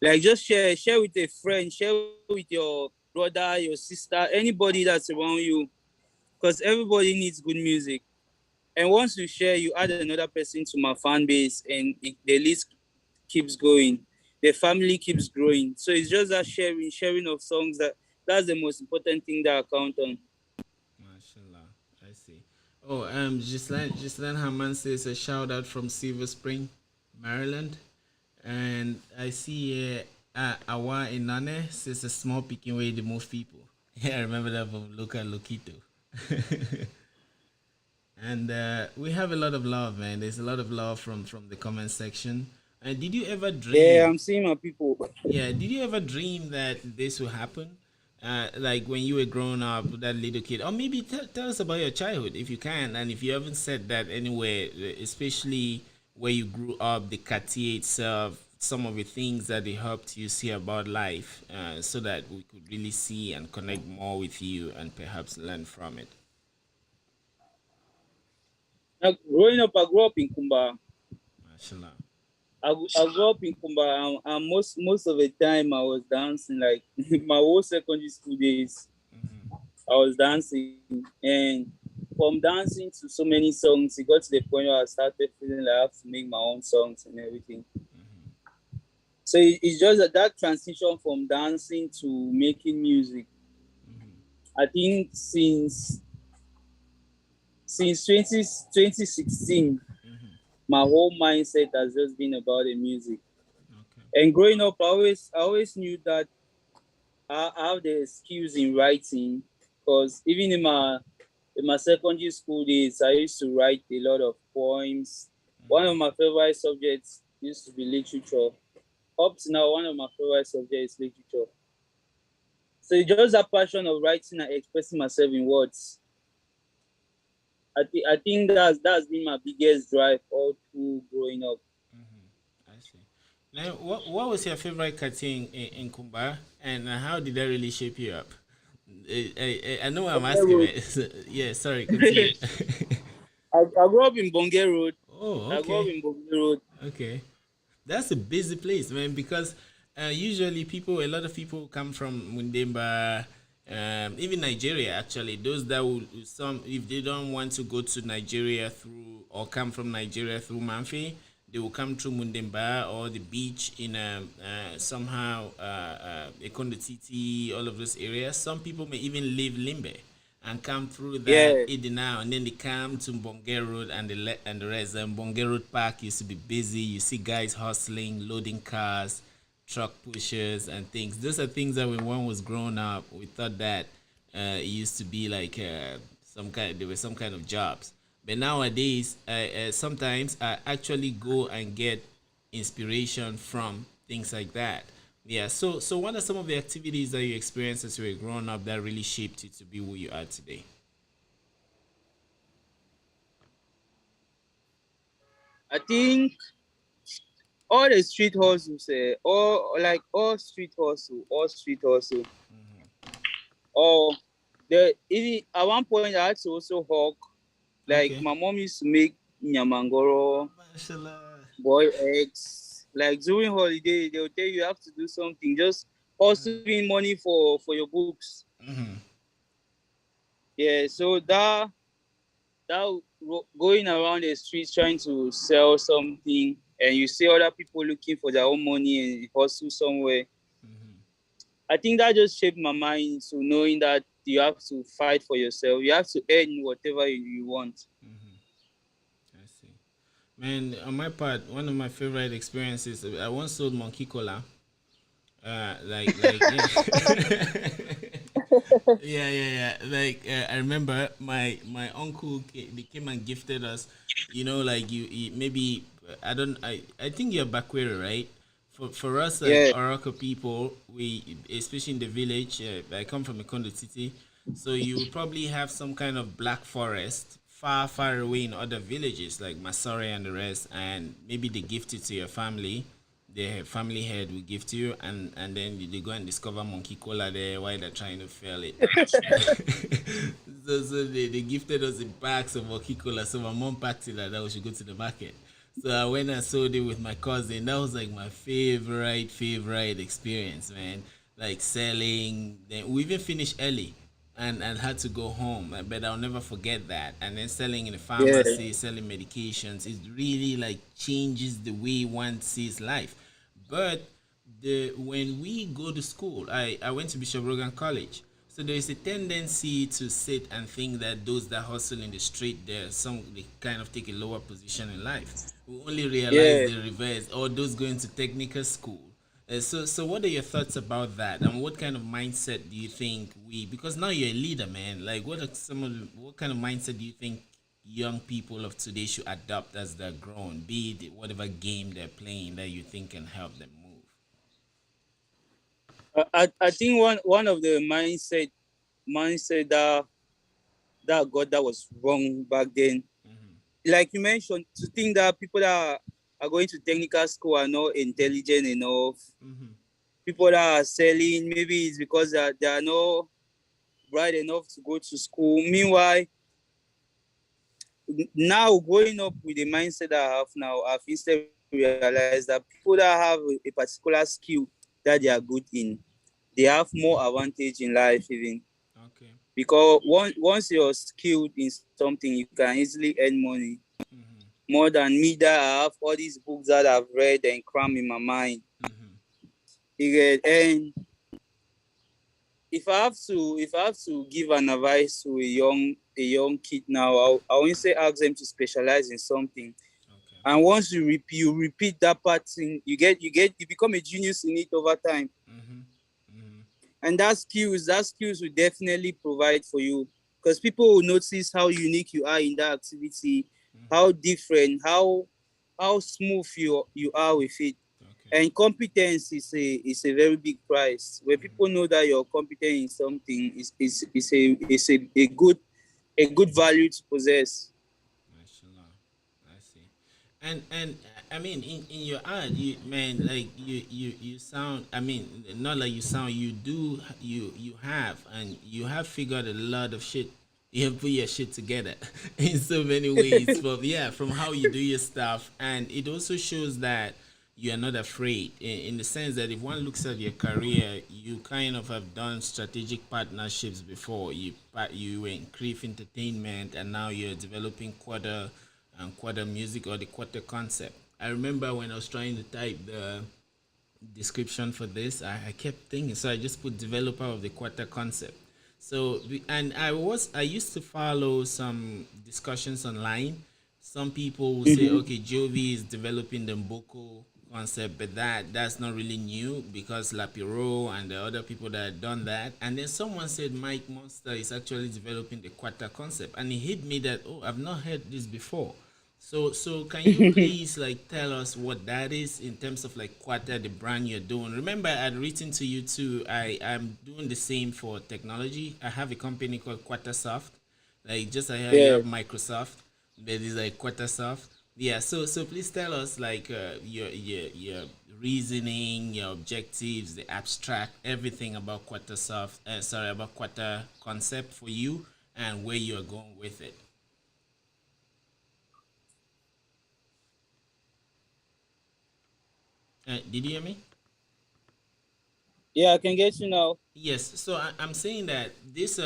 Like just share with a friend, share with your brother, your sister, anybody that's around you, because everybody needs good music. And once you share, you add another person to my fan base, and the list keeps going. The family keeps growing. So it's just that sharing of songs, that's the most important thing that I count on. Mashallah. I see. Oh, Gislan Haman says a shout out from Silver Spring, Maryland. And I see here Awa Inane says a small picking way to move people. Yeah, I remember that from Luca Lokito. And we have a lot of love, man. There's a lot of love from the comment section. And did you ever Yeah, dream? I'm seeing my people. Yeah, did you ever dream that this will happen? like when you were growing up, that little kid, or maybe tell us about your childhood if you can, and if you haven't said that anywhere, especially where you grew up, the quartier itself, some of the things that they helped you see about life, so that we could really see and connect more with you and perhaps learn from it. Like, growing up, I grew up in Kumba. Mashallah. I grew up in Kumba, and most of the time I was dancing. Like my whole secondary school days, I was dancing, and from dancing to so many songs, it got to the point where I started feeling like I have to make my own songs and everything. So it's just that transition from dancing to making music. I think since 2016, my whole mindset has just been about the music. Okay. And growing up, I always knew that I have the skills in writing, because even in my secondary school days, I used to write a lot of poems. One of my favorite subjects used to be literature. Up to now, one of my favorite subjects is literature. So it's just a passion of writing and expressing myself in words. I think that's been my biggest drive all through growing up. I see. Now, what was your favorite cartoon in Kumba, and how did that really shape you up? I know what I'm Bonge asking, Road. man. Yeah, sorry, continue. I grew up in Bonge Road. Oh, I grew up okay, in Bonge Road. okay. That's a busy place, man, because usually a lot of people come from Mundemba, even Nigeria. Actually, those that will some if they don't want to go to Nigeria through or come from Nigeria through Manfi, they will come through Mundemba or the beach in somehow Ekondo Titi, all of those areas. Some people may even leave Limbe and come through that Yeah. Idina, and then they come to Bonge Road and the rest. And Bonge Road Park used to be busy. You see guys hustling, loading cars, truck pushers, and things. Those are things that when one was growing up, we thought that it used to be like some kind. There were some kind of jobs. But nowadays, sometimes I actually go and get inspiration from things like that. Yeah. So what are some of the activities that you experienced as you were growing up that really shaped you to be who you are today? I think all the street hustles, all street hustle. Oh, even at one point I had to also hawk. Like Okay. my mom used to make nyamangoro, Mashallah. boil eggs. Like during holiday, they'll tell you have to do something. Just hustling money for your books. Yeah, so going around the streets trying to sell something, and you see other people looking for their own money and hustle somewhere. I think that just shaped my mind to knowing that you have to fight for yourself. You have to earn whatever you want. I see. Man, on my part, one of my favorite experiences, I once sold monkey cola. Yeah. Yeah. Like I remember my uncle they came and gifted us. You know, like maybe I think you're Bakwere, right? For us like Yeah, Oracle people, we especially in the village. I come from a condo city, so you would probably have some kind of black forest far away in other villages like Masore and the rest, and maybe they gift it to your family, the family head will give to you, and then they go and discover monkey cola there while they're trying to fill it. So they gifted us the bags of monkey cola. So my mom packed it like that we should go to the market. So I went and sold it with my cousin. That was like my favorite experience, man. Like selling. Then we even finished early and had to go home. But I'll never forget that. And then selling in the yeah, pharmacy, selling medications, it really like changes the way one sees life. But the when we go to school, I went to Bishop Rogan College. So there is a tendency to sit and think that those that hustle in the street, they kind of take a lower position in life. We only realize yeah. the reverse, or those going to technical school. So what are your thoughts about that, and what kind of mindset do you think because now you're a leader, man? Like, what kind of mindset do you think young people of today should adopt as they're grown, be it whatever game they're playing that you think can help them move? I think one of the mindset that got that was wrong back then. Like you mentioned, to think that people that are going to technical school are not intelligent enough. People that are selling, maybe it's because they are not bright enough to go to school. Meanwhile, now growing up with the mindset that I have now, I've instead realized that people that have a particular skill that they are good in, they have more advantage in life even. Okay. Because once you're skilled in something, you can easily earn money. More than me that I have all these books that I've read and cram in my mind. You get, and if I have to give an advice to a young kid now, I won't say ask them to specialize in something. Okay. And once you repeat that pattern, you become a genius in it over time. And that skills will definitely provide for you, because people will notice how unique you are in that activity, how different, how smooth you are with it. Okay. And competence is a very big price. When people know that you're competent in something, is a good value to possess. Mashallah. I see. And I mean, in your art, you man, like you sound. I mean, not like you sound. You have, and you have figured a lot of shit. You have put your shit together in so many ways. From how you do your stuff, and it also shows that you are not afraid in the sense that if one looks at your career, you kind of have done strategic partnerships before. You were in Crave Entertainment, and now you're developing Quarter music, or the Quarter concept. I remember when I was trying to type the description for this, I kept thinking, so I just put developer of the Quarter concept. So and I used to follow some discussions online. Some people will say, okay, Jovi is developing the Mboko concept, but that's not really new because Lapiro and the other people that had done that. And then someone said Mike Monster is actually developing the Quata concept, and it hit me that, oh, I've not heard this before. So can you please like tell us what that is in terms of like Quata, the brand you're doing? Remember, I'd written to you too. I'm doing the same for technology. I have a company called Quata Soft. Like just like how you Yeah. have Microsoft, but it's like Quata Soft. Yeah. So please tell us like your reasoning, your objectives, the abstract, everything about Quata Soft. Sorry, about Quata concept for you and where you're going with it. Did you hear me? Yeah, I can get you now. Yes, so I'm saying that this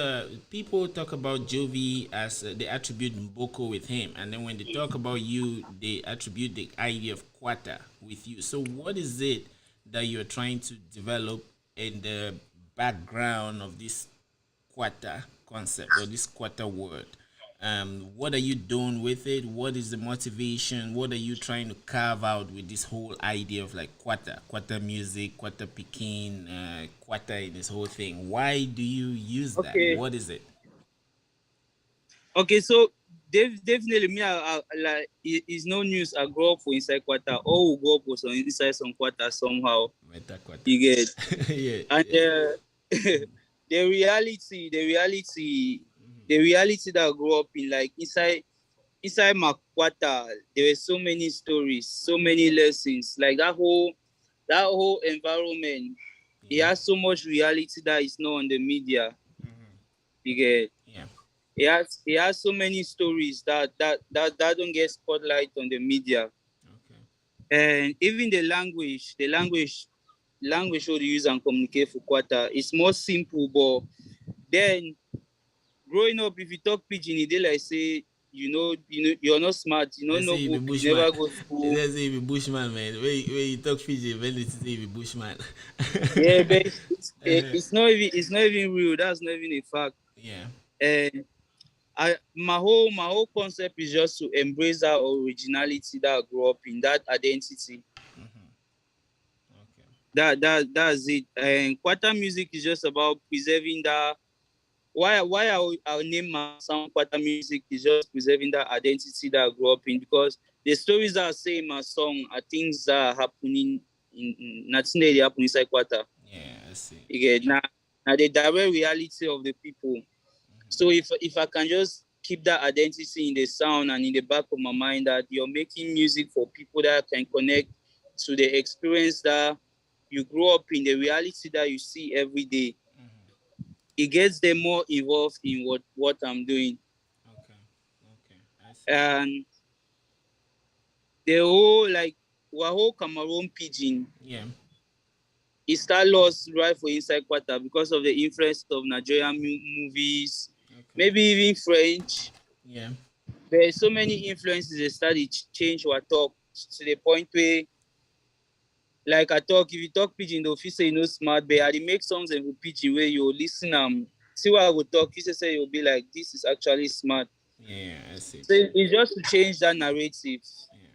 people talk about Jovi as they attribute Mboko with him, and then when they talk about you, they attribute the idea of Kwata with you. So what is it that you're trying to develop in the background of this Kwata concept or this Kwata word? What are you doing with it? What is the motivation? What are you trying to carve out with this whole idea of like Kwata music, Kwata Pikin, Kwata in this whole thing? Why do you use that? Okay. What is it? Okay, so definitely me, like it's no news. I grew up for inside Kwata. All we grew up was on inside some Kwata somehow. Meta Kwata. You get, Yeah, and yeah. the reality, the reality that I grew up in, like inside my Kwata, there were so many stories, so many lessons. Like that whole environment, it Yeah. has so much reality that is not on the media. You get. Yeah. He has so many stories that don't get spotlight on the media. Okay. And even the language should use and communicate for Kwata. It's more simple, but then growing up, if you talk pidgin, they like say you're not smart, you They don't say know you be book, you bushman. never go to school. They say you be bushman, man. Where you talk Fiji, when it say you be bushman. Yeah, but it's, Uh, it's not even real. That's not even a fact. yeah. And my whole concept is just to embrace that originality that I grew up in, that identity. Okay. That's it. And Kwata music is just about preserving that. Why I'll name my sound Kwata music is just preserving that identity that I grew up in, because the stories that I say in my song are things that are happening in nothing that they happen inside Kwata. Yeah, see. You get now the direct reality of the people. So if I can just keep that identity in the sound and in the back of my mind that you're making music for people that can connect to the experience that you grow up in, the reality that you see every day, it gets them more involved in what I'm doing. Okay. Okay. I see. And the whole like our whole Cameroon Pigeon, Yeah. it start lost right for inside Kwata because of the influence of Nigerian movies, Okay. maybe even French. Yeah. There's so many influences that started change our talk to the point where, like I talk, if you talk pidgin, they'll feel say you know smart, but I dey make songs and pidgin where you listen see what I would talk, you say you'll be like, this is actually smart. Yeah. I see. So it's just to change that narrative. Yeah.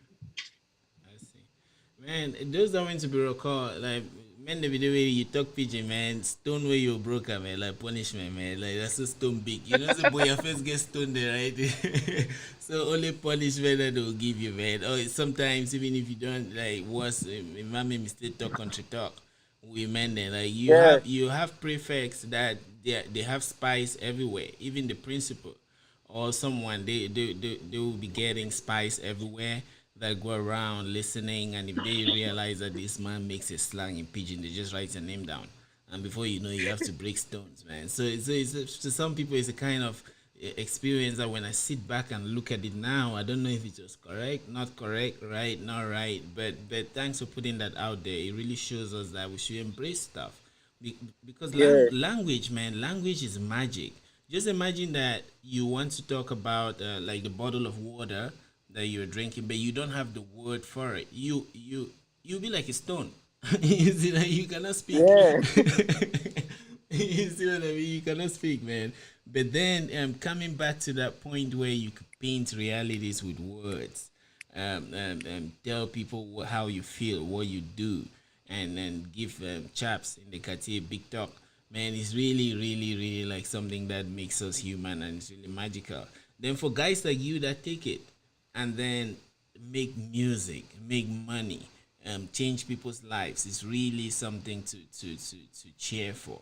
I see. Man, those are meant to be recalled. Like, man, the video where you talk pigeon, man, stone where you broke, man, like punishment, man. Like, that's a stone big. You know, the boy, your first get stoned there, right? So, only punishment that they will give you, man. Or sometimes, even if you don't, like, what's, mommy mistake talk, country talk, women, then, like, Yeah. you have prefects that they have spies everywhere, even the principal or someone they will be getting spies everywhere that go around listening, and if they realize that this man makes a slang in pidgin, they just write a name down, and before you know you have to break stones, man. So to some people it's a kind of experience that when I sit back and look at it now, I don't know if it was correct, not correct, right, not right, but thanks for putting that out there. It really shows us that we should embrace stuff. Because Yeah. language, man, language is magic. Just imagine that you want to talk about like the bottle of water that you're drinking, but you don't have the word for it. You'll be like a stone. You see, like, you cannot speak. Yeah. You see what I mean? You cannot speak, man. But then coming back to that point where you could paint realities with words, tell people how you feel, what you do, and give chaps in the Cartier big talk. Man, it's really, really, really like something that makes us human, and it's really magical. Then for guys like you that take it and then make music, make money, change people's lives, it's really something to cheer for.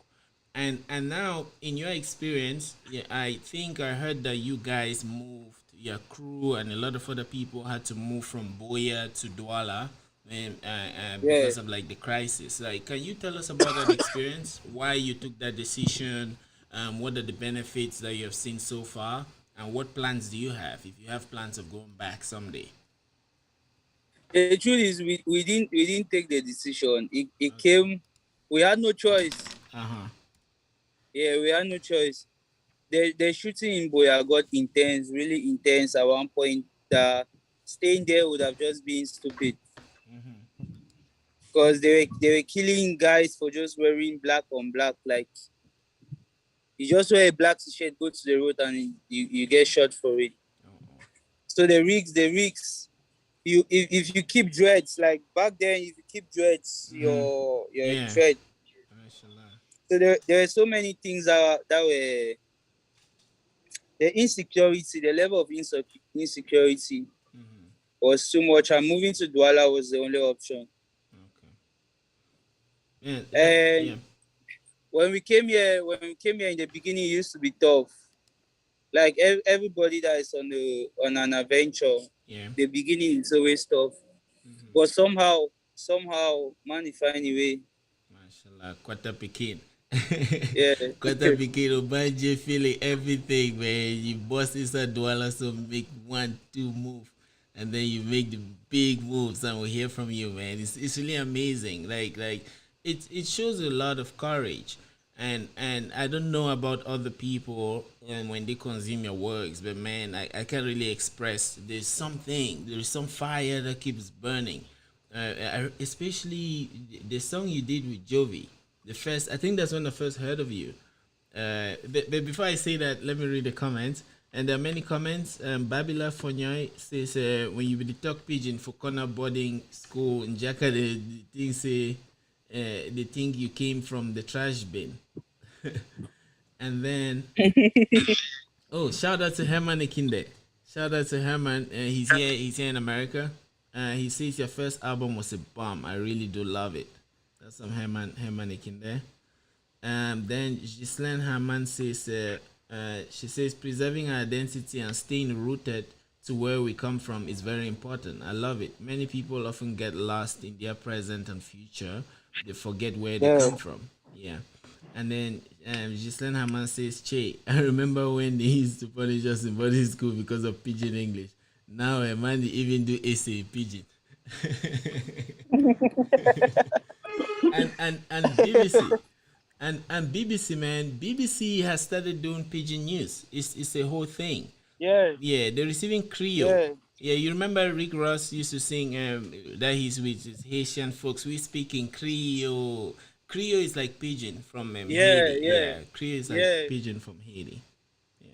And now in your experience, yeah, I think I heard that you guys moved, your crew and a lot of other people had to move from Boya to Douala, and Yeah. because of like the crisis. Like, can you tell us about that experience? Why you took that decision? What are the benefits that you have seen so far? And what plans do you have? If you have plans of going back someday? The truth is we didn't take the decision. It Okay. came, we had no choice. Uh huh. Yeah, we had no choice. The shooting in Boya got intense, really intense at one point. Staying there would have just been stupid because they were killing guys for just wearing black on black. Like you just wear a black t-shirt, go to the road, and you get shot for it. Oh. So the rigs. If you keep dreads, like back then, if you keep dreads, Mm-hmm. your Yeah. dread. Mashallah. So there are so many things that were the insecurity, the level of insecurity Mm-hmm. was too much, and moving to Douala was the only option. Okay. Yeah. Yeah. And when we came here in the beginning, it used to be tough. Like everybody that is on an adventure, Yeah. the beginning is always tough. Mm-hmm. But somehow, man, you find a way. Mashallah, Kwata Pikin. Yeah, Kwata Pikin, Obanje feeling everything, man. You bust inside Douala, so make one, two move. And then you make the big moves, and we hear from you, man. It's really amazing. Like it shows a lot of courage. And I don't know about other people and when they consume your works, but man, I can't really express. There's some fire that keeps burning, especially the song you did with Jovi. The first, I think that's when I first heard of you. But before I say that, let me read the comments. And there are many comments. Babila Fonyoy says, when you be the talk pigeon for corner boarding school in Jaka, the thing say, they think you came from the trash bin. And then, oh, shout out to Herman Ikinde. Shout out to Herman. He's here. He's here in America. He says your first album was a bomb. I really do love it. That's some Herman Ikinde. Then Ghislaine Haman says, she says, preserving our identity and staying rooted to where we come from is very important. I love it. Many people often get lost in their present and future. They forget where they Yeah. come from. Yeah. And then Ghislaine Haman says, Che, I remember when they used to punish us in boarding school because of pidgin English. Now a man they even do essay in pidgin. And BBC and BBC, man, BBC has started doing pidgin news. It's a whole thing. Yeah. Yeah, they're receiving Creole. Yeah. Yeah, you remember Rick Ross used to sing that he's with his Haitian folks. We speak in Creole. Creole is like pidgin from Yeah. Haiti. Yeah. Yeah, Creole is like Yeah. pidgin from Haiti. Yeah.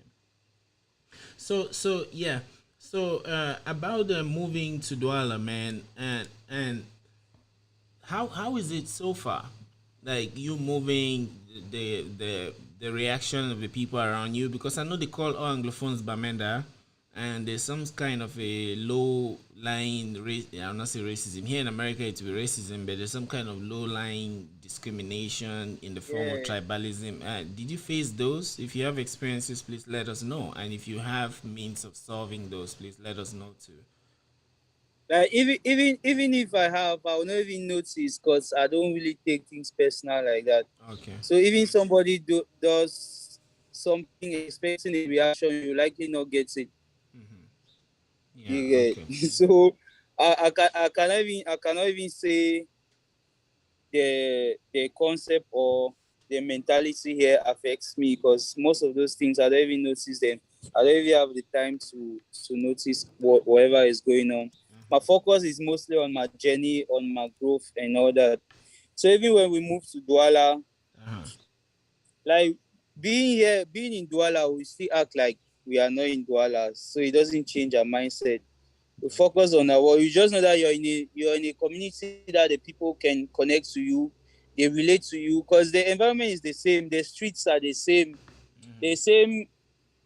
So yeah. So about moving to Douala, man, and how is it so far? Like you moving, the reaction of the people around you, because I know they call all Anglophones Bamenda, and there's some kind of a low lying race. I'll not say racism here in America. It's be racism, but there's some kind of low lying discrimination in the form of Yeah. tribalism. Did you face those? If you have experiences, please let us know. And if you have means of solving those, please let us know too. Like even if I have, I will not even notice because I don't really take things personal like that. Okay. So even somebody does something expecting a reaction, you likely not get it. Yeah. You Okay. get so I cannot even say the concept or the mentality here affects me because most of those things I don't even notice them. I don't even have the time to notice whatever is going on. My focus is mostly on my journey, on my growth and all that. So even when we move to Douala, Uh-huh. like being in Douala, we still act like we are not in Douala. So it doesn't change our mindset. We focus on our work. You just know that you're in a community that the people can connect to you, they relate to you because the environment is the same, the streets are the same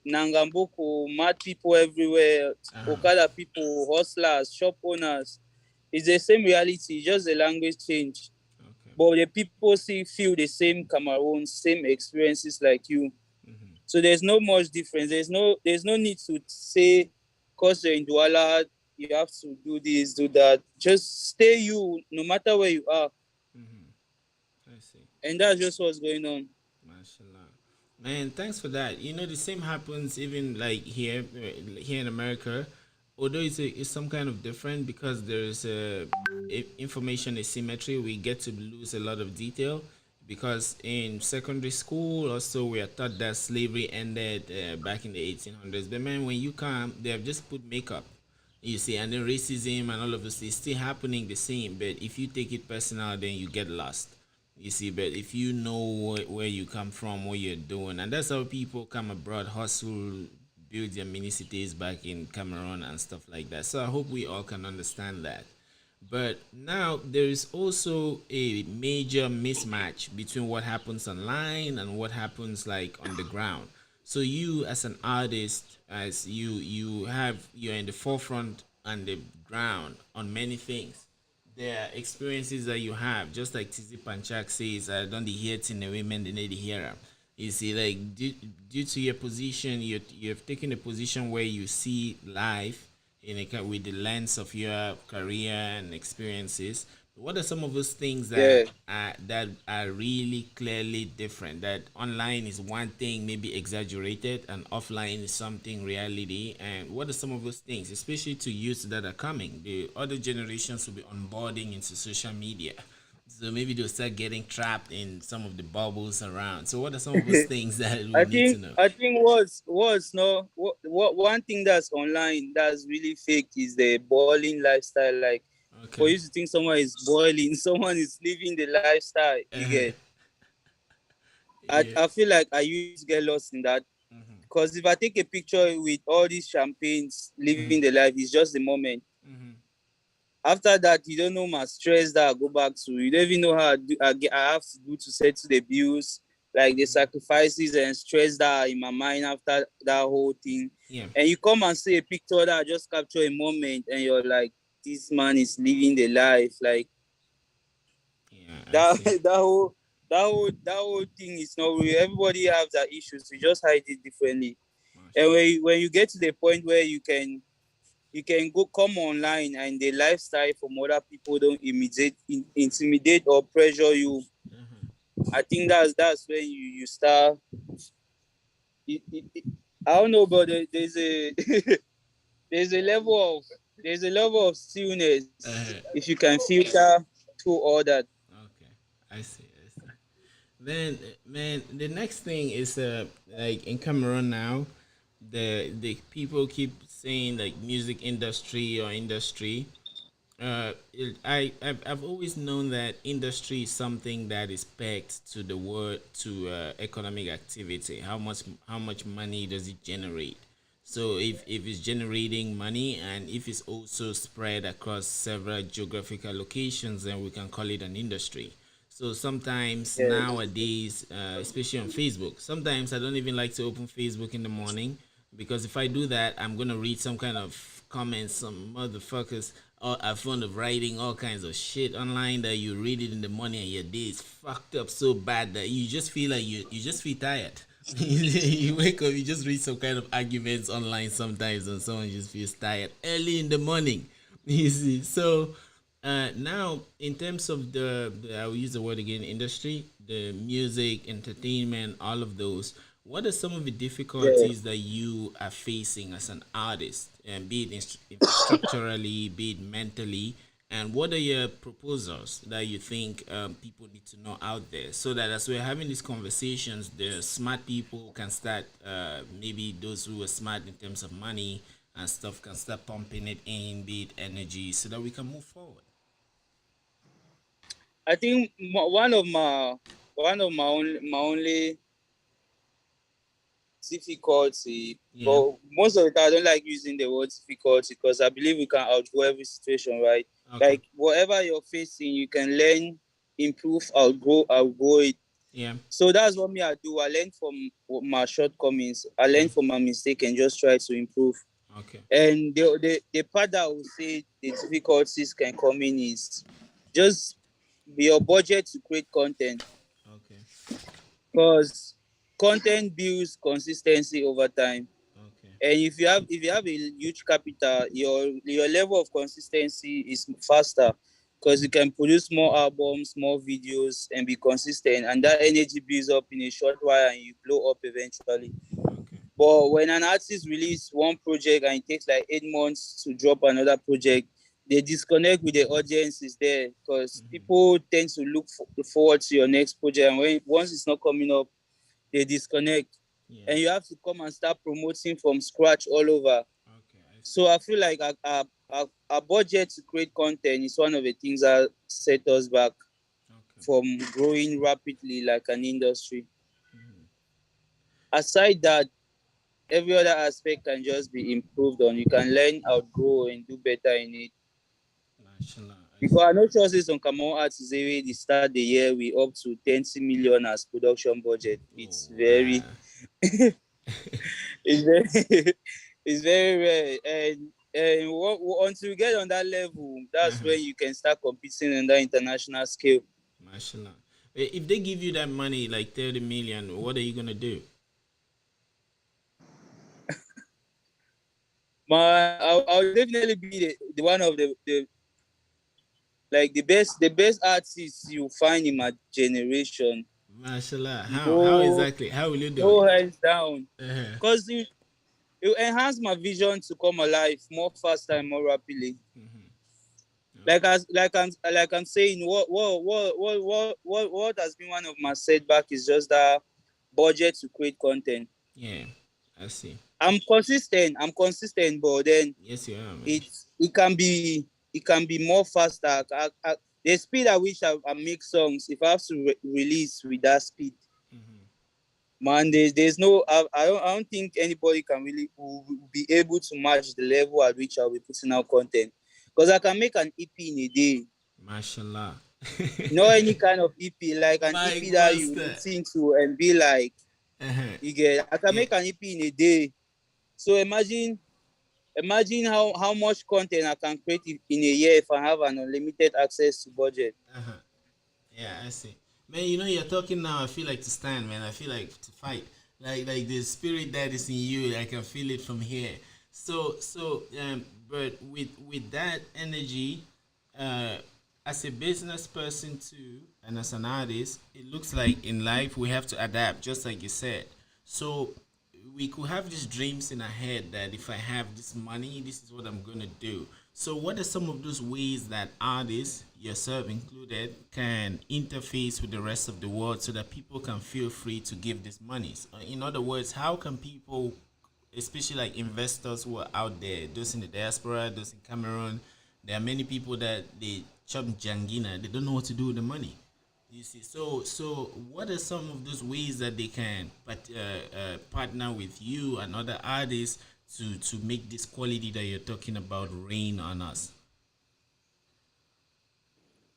Nangamboko, mad people everywhere, Uh-huh. Okada people, hustlers, shop owners. It's the same reality, just the language change. Okay. But the people still feel the same Cameroon, same experiences like you. So there's no much difference. There's no need to say because you're in Douala, you have to do this, do that. Just stay you no matter where you are. I see. And that's just what's going on. Mashallah. Man, thanks for that. You know, the same happens even like here in America. Although it's some kind of different because there's information asymmetry. We get to lose a lot of detail because in secondary school also we are taught that slavery ended back in the 1800s. But man, when you come, they have just put makeup. You see, and then racism and all of this is still happening the same. But if you take it personal, then you get lost. You see, but if you know where you come from, what you're doing, and that's how people come abroad, hustle, build their mini cities back in Cameroon and stuff like that. So I hope we all can understand that. But now there is also a major mismatch between what happens online and what happens like on the ground. So you as an artist, as you're in the forefront on the ground on many things. There are experiences that you have, just like Tizi Panchak says, I don't hear it in the women, they need to hear them. You see, like due to your position, you've taken a position where you see life with the lens of your career and experiences. What are some of those things Yeah. that are really clearly different? That online is one thing, maybe exaggerated, and offline is something reality. And what are some of those things, especially to youths that are coming? The other generations will be onboarding into social media, so maybe they'll start getting trapped in some of the bubbles around. So what are some of those things that we I need to think know? I think what's no what one thing that's online that's really fake is the boiling lifestyle. Like for Okay. you to think someone is boiling, someone is living the lifestyle. You Uh-huh. get. I, Yeah. I feel like I used to get lost in that because if I take a picture with all these champagnes living the life, it's just the moment. After that, you don't know my stress that I go back to. You don't even know how I have to do to settle the bills, like the sacrifices and stress that are in my mind after that whole thing. Yeah. And you come and see a picture that I just capture a moment, and you're like, this man is living the life. Like Yeah. I that see. that whole that whole thing is not real. Everybody has their issues. We just hide it differently. And mashallah. when you get to the point where you can go come online and the lifestyle from other people don't intimidate or pressure you. Uh-huh. I think that's when you start. It, I don't know, but there's a there's a level of there's a level of stillness Uh-huh. if you can filter through all that. Okay, I see. I see. Then, man, the next thing is like in Cameroon now, the people keep saying like music industry or industry. I've always known that industry is something that is pegged to the word to economic activity. How much money does it generate? So if it's generating money and if it's also spread across several geographical locations, then we can call it an industry. So sometimes Yes. nowadays, especially on Facebook, sometimes I don't even like to open Facebook in the morning because if I do that, I'm gonna read some kind of comments, some motherfuckers are fond of writing all kinds of shit online that you read it in the morning and your day is fucked up so bad that you just feel like you just feel tired. You wake up, you just read some kind of arguments online sometimes, and someone just feels tired early in the morning. You see, so now in terms of I will use the word again, industry, the music, entertainment, all of those. What are some of the Yeah. difficulties that you are facing as an artist, and be it infrastructurally, be it mentally, and what are your proposals that you think people need to know out there, so that as we're having these conversations, the smart people can start, maybe those who are smart in terms of money and stuff can start pumping it in, be it energy, so that we can move forward. I think one of my only difficulty, Yeah. but most of the time I don't like using the word difficulty because I believe we can outgrow every situation, right? Okay. Like whatever you're facing, you can learn, improve, outgrow it. Yeah. So that's what me I do. I learn from my shortcomings. I learn from my mistake and just try to improve. Okay. And the part that I would say the difficulties can come in is just your budget to create content, Okay. because content builds consistency over time. Okay. And if you have a huge capital, your level of consistency is faster because you can produce more albums, more videos, and be consistent. And that energy builds up in a short while, and you blow up eventually. Okay. But when an artist release one project and it takes like 8 months to drop another project, they disconnect with the audience is there because people tend to look forward to your next project. And once it's not coming up, they disconnect. Yeah. And you have to come and start promoting from scratch all over. Okay. I see. So I feel like our budget to create content is one of the things that set us back Okay. from growing rapidly like an industry. Aside that, every other aspect can just be improved on. You can learn, outgrow, and do better in it. Mashallah. I Because I see. know choices on Camon Arts is already they start the year with up to 20 million as production budget. Oh It's wow. very it's very it's very rare. And until you get on that level, that's Uh-huh. when you can start competing on that international scale. Mashallah. If they give you that money, like 30 million, what are you gonna do? Man, I'll definitely be the one of the like the best artists you find in my generation. Mashallah. How No, exactly? How will you do no it? hands down. Uh-huh. Because it enhance my vision to come alive more faster and more rapidly. Like Okay. as like I'm saying, what has been one of my setback is just that budget to create content. Yeah. I see. I'm consistent, but then Yes, you are, man. it it can be more faster. The speed at which I make songs, if I have to release with that speed, man, there's no I don't think anybody can really will be able to match the level at which I'll be putting out content. Because I can make an EP in a day. Mashallah. Not any kind of EP, like an Mike EP that you Monster. listen to and be like, Uh-huh. you get. I can Yeah. make an EP in a day. So imagine how much content I can create in a year if I have an unlimited access to budget. Uh-huh. Yeah, I see. Man, you know you're talking now. I feel like to stand, man. I feel like to fight. Like the spirit that is in you, I can feel it from here. But with that energy, uh, as a business person too, and as an artist, it looks like in life we have to adapt, just like you said. So we could have these dreams in our head that if I have this money, this is what I'm gonna do. So, what are some of those ways that artists, yourself included, can interface with the rest of the world so that people can feel free to give these monies? In other words, how can people, especially like investors who are out there, those in the diaspora, those in Cameroon, there are many people that they chop jangina, they don't know what to do with the money. You see, so what are some of those ways that they can partner with you and other artists to make this quality that you're talking about rain on us?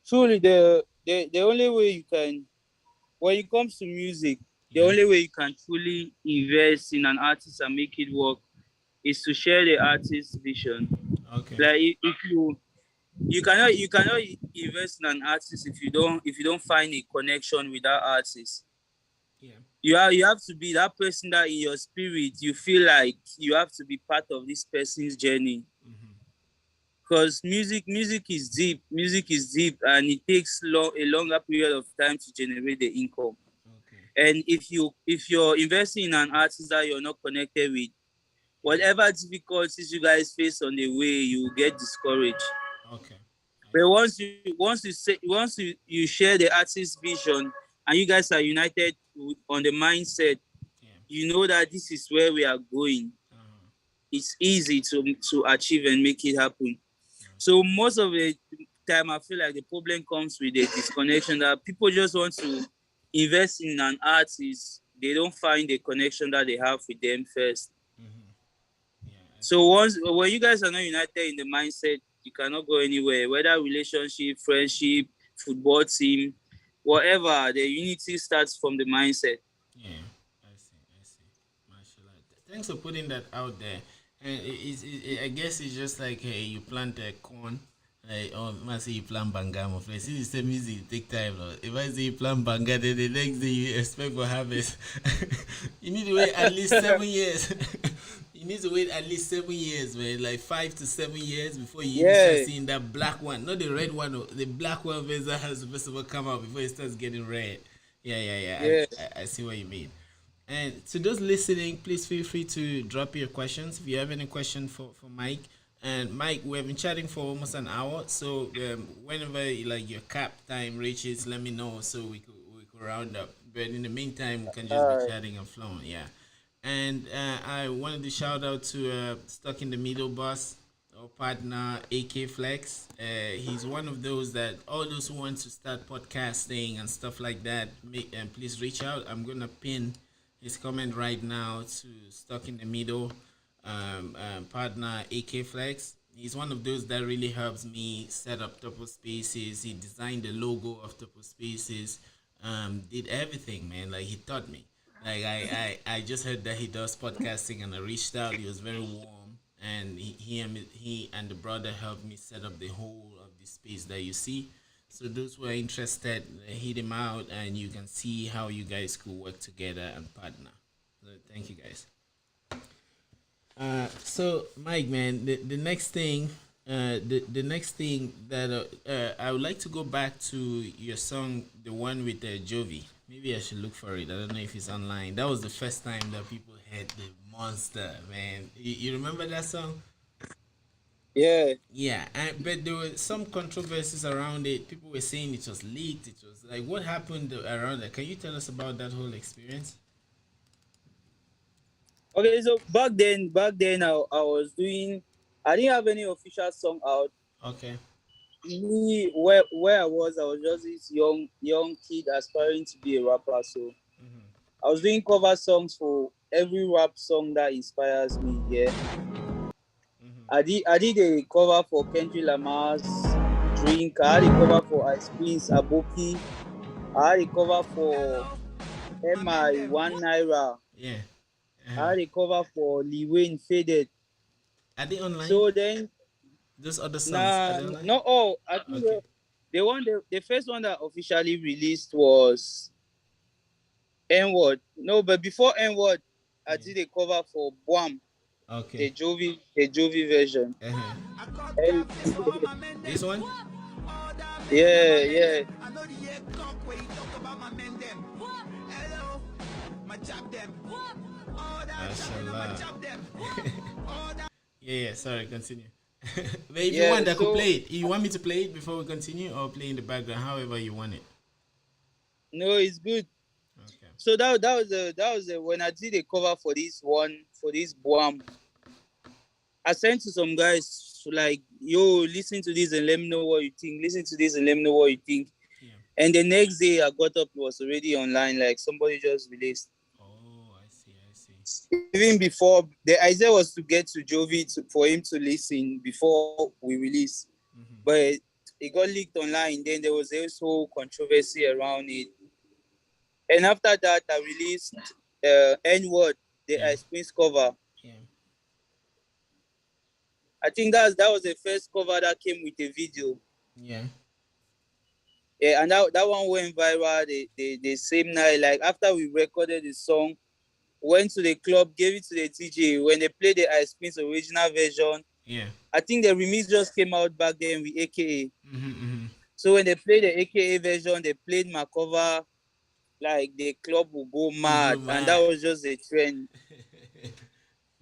Truly, the only way you can, when it comes to music, the Yeah. only way you can truly invest in an artist and make it work is to share the artist's vision. Okay. Like if you cannot invest in an artist if you don't find a connection with that artist. Yeah. You have to be that person that in your spirit you feel like you have to be part of this person's journey. Because music is deep and it takes a longer period of time to generate the income. Okay. And if you're investing in an artist that you're not connected with, Yeah. whatever difficulties you guys face on the way, you will get discouraged. Okay. I But see. once you share the artist's vision and you guys are united on the mindset, Yeah. you know that this is where we are going. Uh-huh. It's easy to achieve and make it happen. Okay. So most of the time, I feel like the problem comes with the disconnection that people just want to invest in an artist. They don't find the connection that they have with them first. Mm-hmm. Yeah, I see. So once when you guys are not united in the mindset, you cannot go anywhere. Whether relationship, friendship, football team, whatever, the unity starts from the mindset. Yeah, I see. I see. Mashallah. Thanks for putting that out there. And I guess it's just like, hey, you plant a corn. Like, oh, I say you plant banga, friend. Since it's the music, it take time. Lord. If I say you plant banga, then the next day you expect for harvest. You need to wait at least 7 years. You need to wait at least 7 years, man. Like 5 to 7 years before you even start Yeah, seeing that black one. Not the red one, oh, the black one first that has first of all come out before it starts getting red. Yeah, yeah, yeah. yeah. I see what you mean. And to those listening, please feel free to drop your questions. If you have any question for Mike, and Mike, we have been chatting for almost an hour. So whenever like your cap time reaches, let me know so we could round up. But in the meantime, we can just be Uh, chatting and flowing. Yeah. And I wanted to shout out to Stuck in the Middle boss, our partner AK Flex. He's one of those that all those who want to start podcasting and stuff like that, and please reach out. I'm gonna pin his comment right now to Stuck in the Middle partner AK Flex. He's one of those that really helps me set up Topo Spaces. He designed the logo of Topo Spaces. Did everything, man. Like he taught me. Like I just heard that he does podcasting and I reached out. He was very warm and he and the brother helped me set up the whole of the space that you see. So those who are interested, hit him out and you can see how you guys could work together and partner. So thank you guys. So Mike, man, the next thing, the next thing that I would like to go back to your song, the one with Jovi. Maybe I should look for it. I don't know if it's online. That was the first time that people heard the Monster, man. You remember that song? yeah. Yeah, but there were some controversies around it. People were saying it was leaked. It was like, what happened around that? Can you tell us about that whole experience? Okay, so back then I didn't have any official song out. Okay. Me, where I was just this young kid aspiring to be a rapper. So I was doing cover songs for every rap song that inspires me. Yeah, I did a cover for Kendrick Lamar's Drink. I had a cover for Ice Prince Aboki. I had a cover for MI One Naira. Yeah. I Uh-huh. had a cover for Lil Wayne Faded. Are they online? So then, Those other songs are nah, they online? not all. I think Okay. the first one that officially released was N word. No, but before N word, I did a cover for Boam, Okay. The Jovi version. And This one? yeah, yeah, Mashallah. Yeah, sorry, continue. But if you yeah. want, I could So play it. You want me to play it before we continue or play in the background, however you want it? no, it's good. Okay. So that was when I did a cover for this Boam. I sent to some guys like, yo, listen to this and let me know what you think. Listen to this and let me know what you think. Yeah. And the next day I got up, it was already online, like somebody just released. Oh, I see, I see. Even before the idea was to get to Jovi for him to listen before we release. Mm-hmm. But it got leaked online. Then there was this whole controversy around it. And after that, I released N Word, the Yeah. Ice Prince cover. Yeah. I think that was the first cover that came with a video. Yeah. Yeah, and that one went viral the same night. Like after we recorded the song, went to the club, gave it to the DJ. When they played the Ice Prince original version, Yeah. I think the remix just came out back then with AKA. Mm-hmm, mm-hmm. So when they played the AKA version, they played my cover, like the club will go You go mad. And that mad. was just a trend.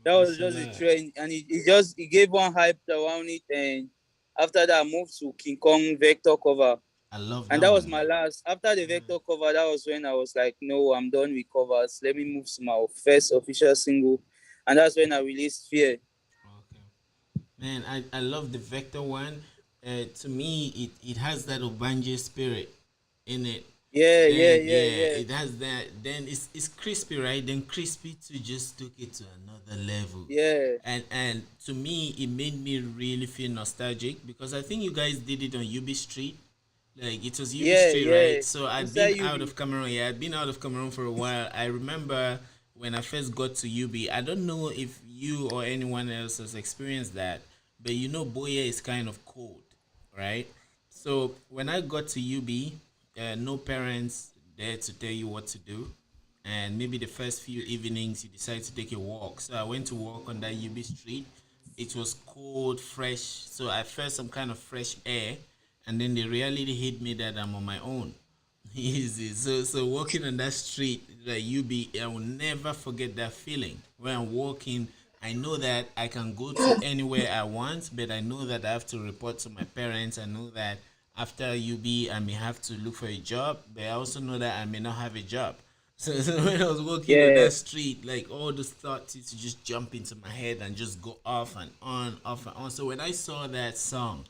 That was just a Mashallah. trend. And it gave one hype around it. And after that, I moved to King Kong Vector cover. I love And that that was one, my man. last. After the Vector cover, that was when I was like, no, I'm done with covers. Let me move to my first official single. And that's when I released Fear. Okay. Man, I love the Vector one. To me, it has that Obanje spirit in it. Yeah, yeah, Then yeah, yeah, yeah. it has that. Then it's crispy, right? Then crispy to just took it to another level. Yeah. And to me, it made me really feel nostalgic because I think you guys did it on UB Street. Like it was UB Yeah, Street, right? yeah. So I'd been Inside out UB. of Cameroon. Yeah, I'd been out of Cameroon for a while. I remember when I first got to UB. I don't know if you or anyone else has experienced that, but you know, Boya is kind of cold, right? So when I got to UB, no parents there to tell you what to do, and maybe the first few evenings you decide to take a walk. So I went to walk on that UB Street. It was cold, fresh. So I felt some kind of fresh air, and then the reality hit me that I'm on my own. Easy. So walking on that street, like I will never forget that feeling. When I'm walking, I know that I can go to anywhere I want, but I know that I have to report to my parents. I know that after UB, I may have to look for a job, but I also know that I may not have a job. So when I was walking on Yeah, that street, like all those thoughts used to just jump into my head and just go off and on, off and on. So when I saw that song,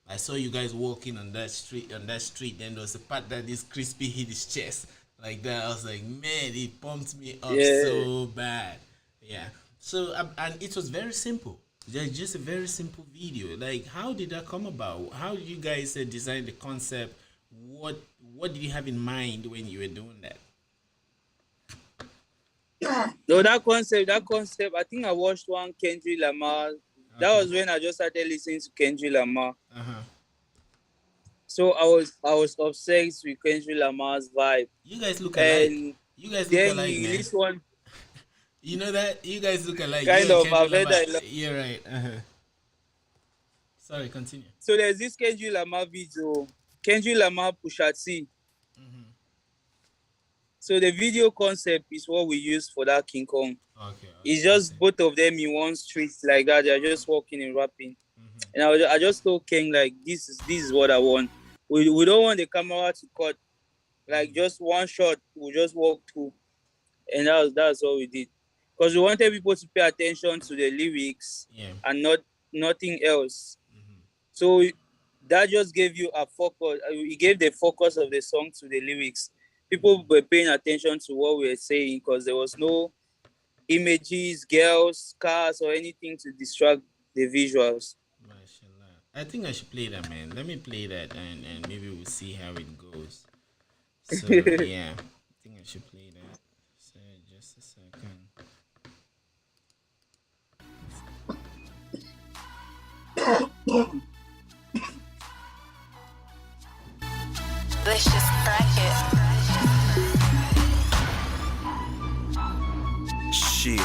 I saw you guys walking on that street. Then there was a part that this crispy hit his chest like that. I was like, man, it pumped me up yeah. so bad. Yeah. So and it was very simple. Just a very simple video. Like, how did that come about? How did you guys design the concept? What What did you have in mind when you were doing that? No, that concept, I think I watched one Kendrick Lamar. That Okay. was when I just started listening to Kendrick Lamar. Uh huh. So I was obsessed with Kendrick Lamar's vibe. You guys look alike. And You guys look then alike, he man. released one You know that? You guys look alike. You kind and of Kendrick I've heard Lamar. that a lot. You're right. Uh-huh. Sorry, continue. So there's this Kendrick Lamar video. Kendrick Lamar Pusha T. Mm-hmm. So the video concept is what we use for that King Kong. Okay, It's okay, I just see. both of them in one street like that. They're just walking and rapping. Mm-hmm. And I just told King like this is what I want. We don't want the camera to cut. Like Mm-hmm. just one shot, we just walk through. And that's all we did. Because we wanted people to pay attention to the lyrics Yeah. and nothing else. Mm-hmm. So that just gave you a focus. It gave the focus of the song to the lyrics. People were paying attention to what we were saying because there was no images, girls, cars, or anything to distract the visuals. Mashallah. I think I should play that, man. Let me play that and maybe we'll see how it goes. So, yeah. I think I should play that. So, just a second. Let's just crack it. Shit.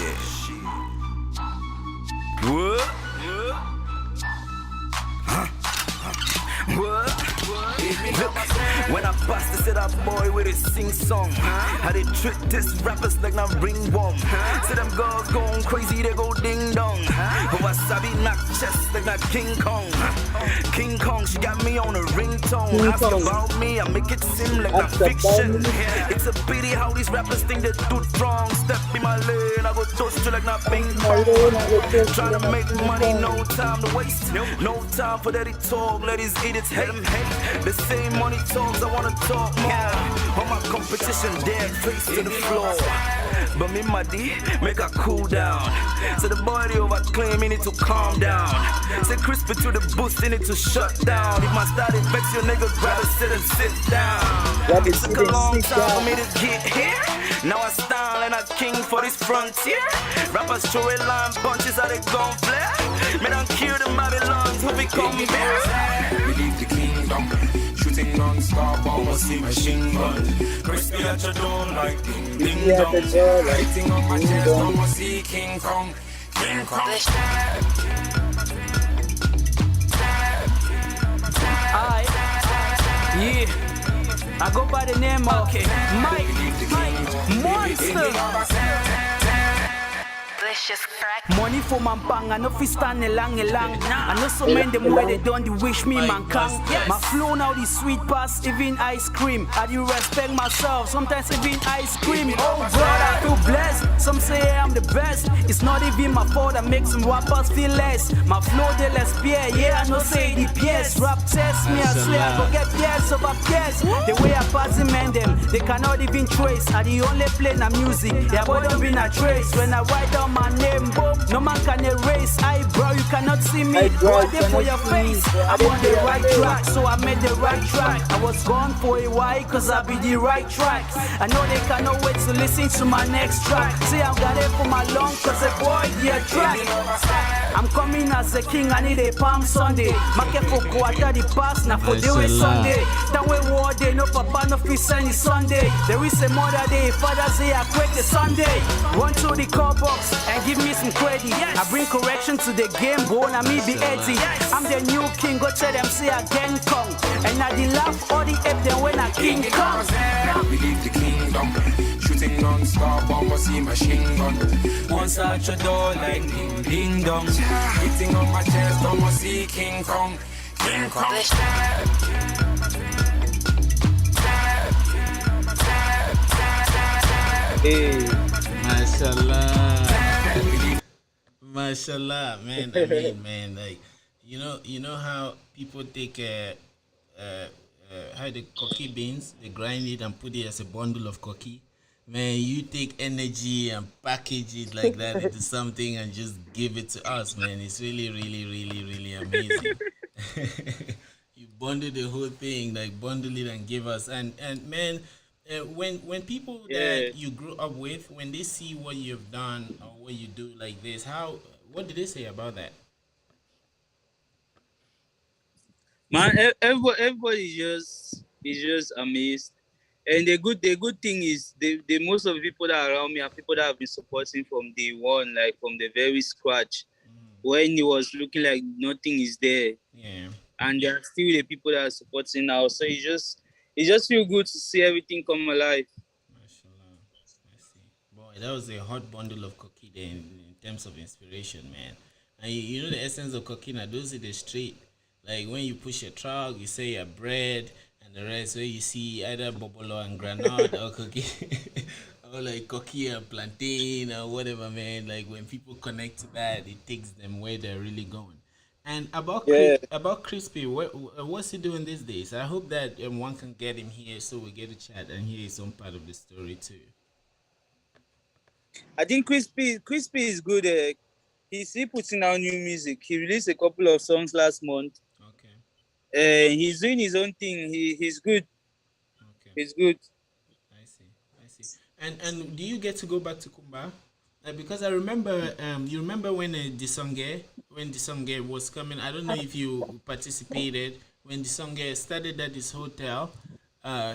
What? What? Look, when I bust this it up boy with a sing song. How they trick this rappers like not ringworm. See them girls going crazy, they go ding dong. Wasabi knock chest like not King Kong. King Kong, she got me on a ringtone. Ask about me, I make it seem like a fiction. It's a pity how these rappers think they do it wrong. Step in my lane, I go toast you like not ping pong. Trying to make money, no time to waste. No time for that talk, let these idiots hate. The same money talks, I wanna talk more. All my competition dead, face to the floor. But me, my D, make her cool down. So the body over claim, he need to calm down. Say crispy to the boost, he need to shut down. If my style infects your nigga, grab sit and sit down. It took a long time for me to get here. Now I style and I king for this frontier. Rappers throw a line punches, how they gon' flare. Me don't kill the Babylons who become here. We leave the kingdom, shooting non-stop, almost see machine gun. Crispy at your door like ding ding dong. Lighting up my chest, almost see King Kong. King Kong. Yeah, I go by the name of Mike Monsta. Let's just crack. Money for man bang, I know fi stand a long. I know so many them where they don't wish me man can. My flow now the sweet pass, even ice cream. I do respect myself, sometimes even ice cream. Oh brother, too blessed. Some say I'm the best. It's not even my fault, I make some rappers feel less. My flow they less Pierre, yeah I know say the PS. Rap test me, I swear I go get PS over PS. The way I pass the man them, they cannot even trace. I the only play na music, their boy don't be a trace. When I write down my name, boom, no man can erase. Bro, you cannot see me. Go there for your face. I'm on the right track, so I made the right track. I was gone for a while, cause I be the right track. I know they cannot wait to listen to my next track. See, I've got it for my long, cause a boy, the track. I'm coming as a king, I need a Palm Sunday. Market for Kwata, the past, now for the way Sunday. That way war day, no papa, no fish, any Sunday. There is a mother day, Father's day, I quake the Sunday. Run to the call box and give me some credit. I bring correction to the game, born and me be Eddie. I'm the new king, go tell them say again Kong. And I the laugh all the ape then when I King Kong. We leave the kingdom, shooting non-stop, almost see machine gun. Once at your door like ding ding dong. Hitting on my chest, almost see King Kong. King Kong. Hey. Mashallah, man. I mean, man, like you know how people take how the cocky beans, they grind it and put it as a bundle of cocky. Man, you take energy and package it like that into something and just give it to us, man. It's really, really, really, really amazing. You bundle the whole thing, like bundle it and give us. And man, when people that you grew up with, when they see what you've done or what you do like this, what did they say about that? Man, everybody is just amazed. And the good thing is the most of the people that are around me are people that have been supporting from day one, like from the very scratch, when it was looking like nothing is there. Yeah. And they are still the people that are supporting now. So it just feel good to see everything come alive. Mashallah. I see. Boy, that was a hot bundle of cookie there in terms of inspiration, man. And you know the essence of cookie now, those are the street. Like when you push a truck, you say your bread and the rest where you see either bobolo and granite or cookie or like cookie and plantain or whatever, man. Like when people connect to that, it takes them where they're really going. And about Crispy, what's he doing these days? I hope that one can get him here so we get a chat and hear some part of the story too. I think Crispy is good. He putting out new music. He released a couple of songs last month. Okay. He's doing his own thing. He's good. Okay. He's good. I see. And do you get to go back to Kumba? Because I remember, you remember when Disonge was coming. I don't know if you participated when Disonge started at this hotel.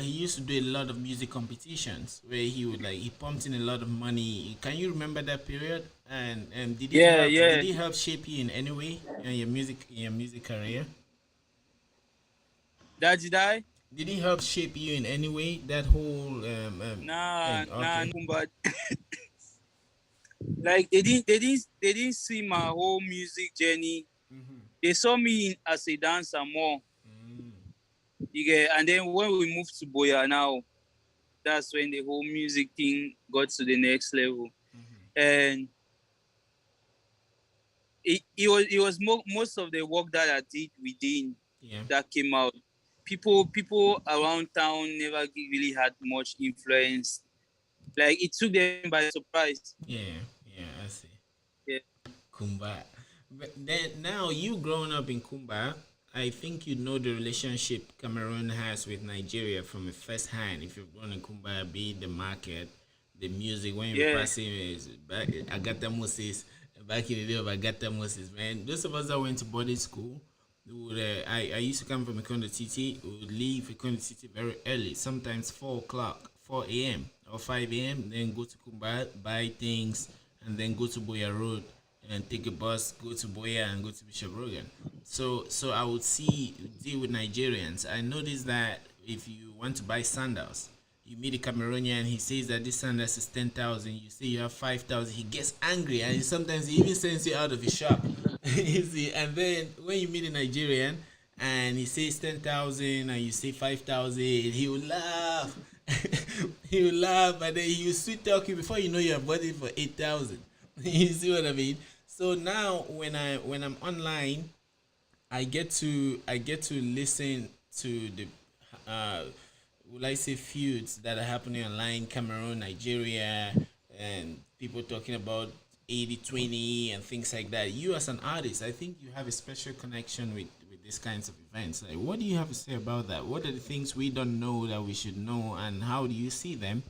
he used to do a lot of music competitions where he would like he pumped in a lot of money. Can you remember that period? And Yeah, yeah. did it help shape you in any way in your music career? That did I? Did it help shape you in any way? That whole Nah, thing. nah, Okay. no, but like they didn't see my whole music journey. They saw me as a dancer more. You get, and then when we moved to Boya now, that's when the whole music thing got to the next level. And most of the work that I did within Yeah. that came out. People around town never really had much influence. Like it took them by surprise. Yeah. Yeah. I see. Yeah, Kumba. But then now you growing up in Kumba, I think you know the relationship Cameroon has with Nigeria from a first hand. If you've grown in Kumba, be it the market, the music, when you're yeah, passing is back Agatha Moses, back in the day of Agatha Moses, man. Those of us that went to boarding school, I used to come from Ikondo City, we would leave Ikondo City very early, sometimes 4 o'clock, 4 a.m. or 5 a.m., then go to Kumba, buy things, and then go to Boya Road and take a bus, go to Boya and go to Bishop Rogan. So I would see deal with Nigerians. I noticed that if you want to buy sandals, you meet a Cameroonian, he says that this sandals is 10,000. You say you have 5,000. He gets angry and sometimes he even sends you out of his shop. You see, and then when you meet a Nigerian and he says 10,000 and you say 5,000, he will laugh. He will laugh, and then he will sweet talk you before you know you are bought it for 8,000. You see what I mean? So now when I'm online, I get to listen to the uh will I say feuds that are happening online, Cameroon, Nigeria, and people talking about 80-20 and things like that. You as an artist, I think you have a special connection with these kinds of events. Like, what do you have to say about that? What are the things we don't know that we should know, and how do you see them?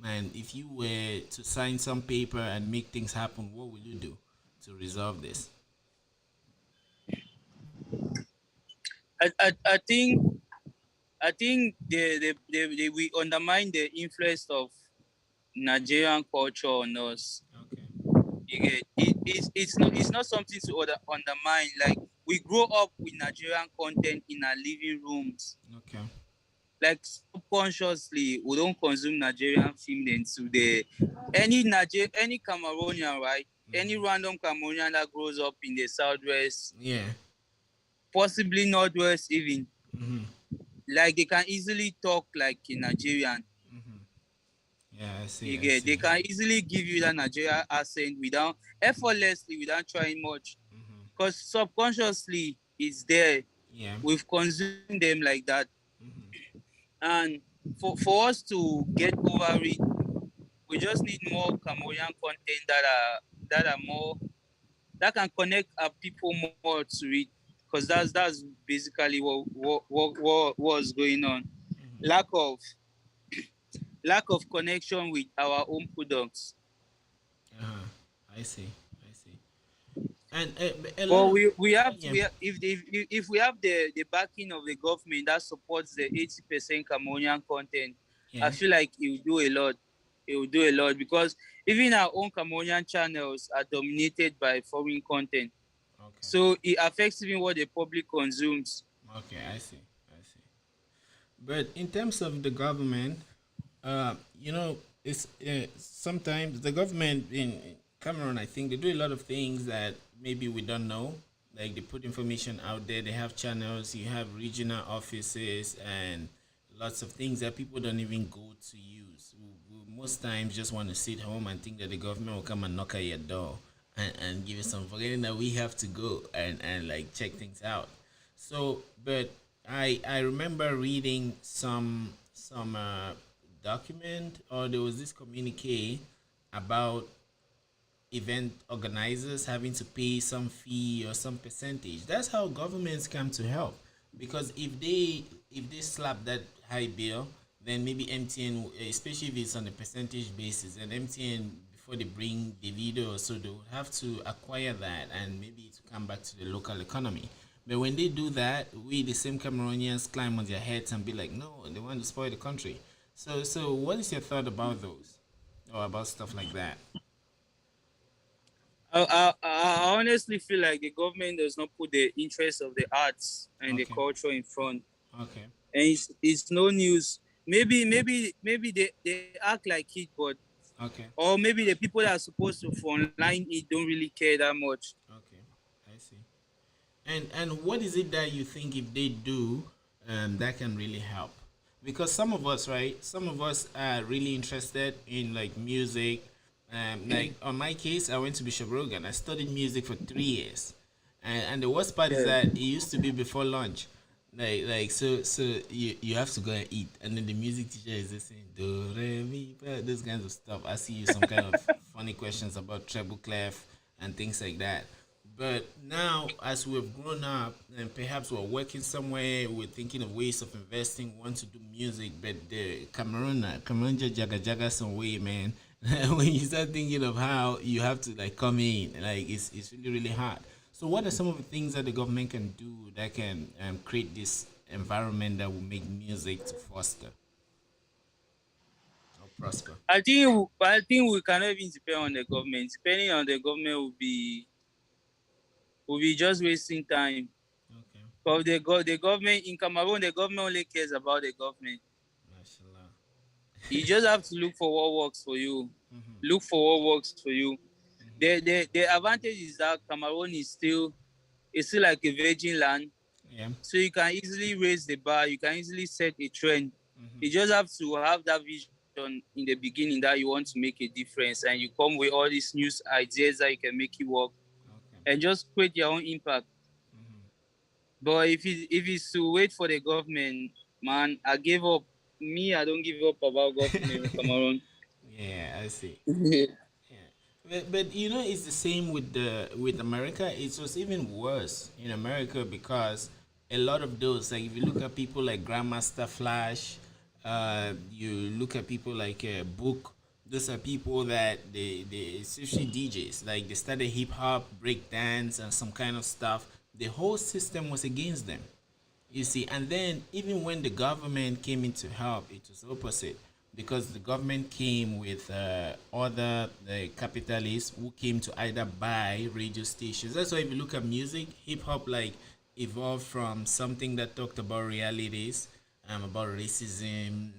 And if you were to sign some paper and make things happen, what will you do to resolve this? I think they we undermine the influence of Nigerian culture on us. Okay. You get it's not something to undermine. Like we grow up with Nigerian content in our living rooms. Okay. Like subconsciously, we don't consume Nigerian film into the any Cameroonian, right? Any random Cameroonian that grows up in the southwest, Yeah. possibly northwest even, Mm-hmm. like they can easily talk like a Nigerian. Yeah, I see. You I get, they see. can easily give you that Nigerian accent without effortlessly without trying much. Because subconsciously it's there. Yeah. We've consumed them like that. And for us to get over it, we just need more Cameroonian content that are more that can connect our people more to it. Because that's basically what was going on. Lack of lack of connection with our own products. Uh-huh. I see. I see. And a lot But of we have to yeah. if we have the backing of the government that supports the 80% Cameroonian content, I Yeah. feel like it will do a lot. It will do a lot because even our own Cameroonian channels are dominated by foreign content. Okay. So it affects even what the public consumes. Okay. I see. I see. But in terms of the government, you know, it's sometimes the government in Cameroon, I think they do a lot of things that maybe we don't know. Like they put information out there. They have channels. You have regional offices and lots of things that people don't even go to use. We most times just want to sit home and think that the government will come and knock at your door and give you some, forgetting that we have to go and like check things out. So, but I remember reading some document, or there was this communique about event organizers having to pay some fee or some percentage. That's how governments come to help. Because if they slap that high bill, then maybe MTN, especially if it's on a percentage basis, and MTN before they bring the leader, so they will have to acquire that and maybe to come back to the local economy. But when they do that, we the same Cameroonians climb on their heads and be like, no, they want to spoil the country. So what is your thought about those, or about stuff like that? I honestly feel like the government does not put the interest of the arts and the Okay, culture in front, okay, and it's no news. Maybe they act like it, but okay, or maybe the people that are supposed to online it don't really care that much. okay. I see. And what is it that you think if they do, that can really help? Because some of us, right? Some of us are really interested in like music. Like on my case, I went to Bishop Rogan. I studied music for 3 years, and the worst part is Yeah, that it used to be before lunch. So you have to go and eat, and then the music teacher is just saying do re mi fa, those kinds of stuff. I see you some kind of funny questions about treble clef and things like that. But now, as we've grown up, and perhaps we're working somewhere, we're thinking of ways of investing, want to do music, but the Cameroon just jaga jaga some way, man. When you start thinking of how you have to like come in, like it's really really hard. So, what are some of the things that the government can do that can create this environment that will make music to foster or prosper? I think we cannot even depend on the government. Depending on the government will be just wasting time. Okay, Because the government in Cameroon, the government only cares about the government. mashallah. You just have to look for what works for you. Mm-hmm. Look for what works for you. The advantage is that Cameroon is still it's still like a virgin land. Yeah. So you can easily raise the bar, you can easily set a trend. Mm-hmm. You just have to have that vision in the beginning that you want to make a difference and you come with all these new ideas that you can make it work Okay. and just create your own impact. Mm-hmm. But if it's to wait for the government, man, I gave up. Me, I don't give up about government in Cameroon. Yeah, I see. Yeah. Yeah, but you know it's the same with the with America. It was even worse in America because a lot of those, like if you look at people like Grandmaster Flash, you look at people like Book. Those are people that they especially DJs, like they started hip hop, break dance, and some kind of stuff. The whole system was against them. You see, and then even when the government came in to help, it was opposite because the government came with other capitalists who came to either buy radio stations. That's why if you look at music, hip hop like evolved from something that talked about realities, about racism,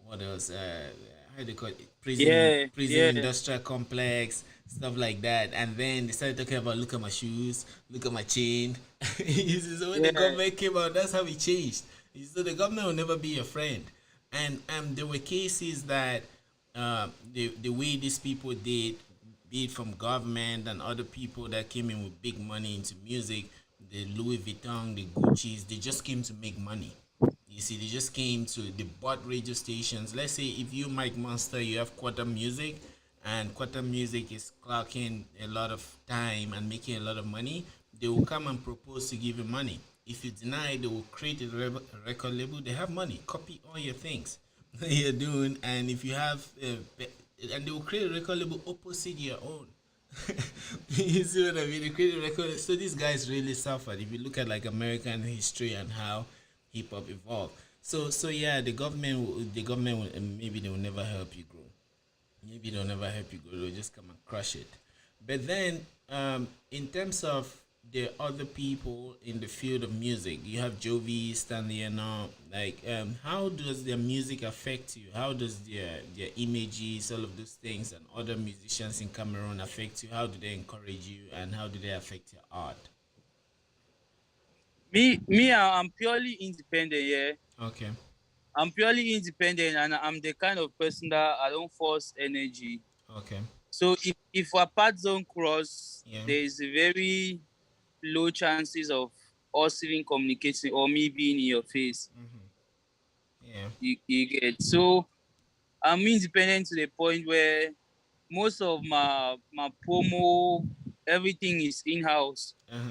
what else? How do they call it? Yeah, Prison yeah, industrial complex, stuff like that. And then they started talking about look at my shoes, look at my chain. You see, so when the yeah, government came out, that's how it changed. You see, so the government will never be your friend. And there were cases that the way these people did, be it from government and other people that came in with big money into music, the Louis Vuitton, the Gucci's, they just came to make money. You see, they just came to the bought radio stations. Let's say if you Mike Monster, you have Kwata Music, and Kwata Music is clocking a lot of time and making a lot of money. They will come and propose to give you money. If you deny, they will create a record label. They have money, copy all your things that you're doing, and if you have, and they will create a record label opposite your own. You see what I mean? They created a record. So these guys really suffered. If you look at like American history and how hip hop evolved. So yeah, the government will, maybe they will never help you grow. Maybe they'll never help you grow. They'll just come and crush it. But then, in terms of the other people in the field of music, you have Jovi, Stanley, and all. Like, how does their music affect you? How does their images, all of those things, and other musicians in Cameroon affect you? How do they encourage you, and how do they affect your art? I'm purely independent. Yeah, Okay. I'm purely independent, and I'm the kind of person that I don't force energy. Okay. So if our paths don't cross, Yeah. there is a very low chances of us even communicating or me being in your face. Yeah. You get so I'm independent to the point where most of my promo everything is in house. Uh-huh.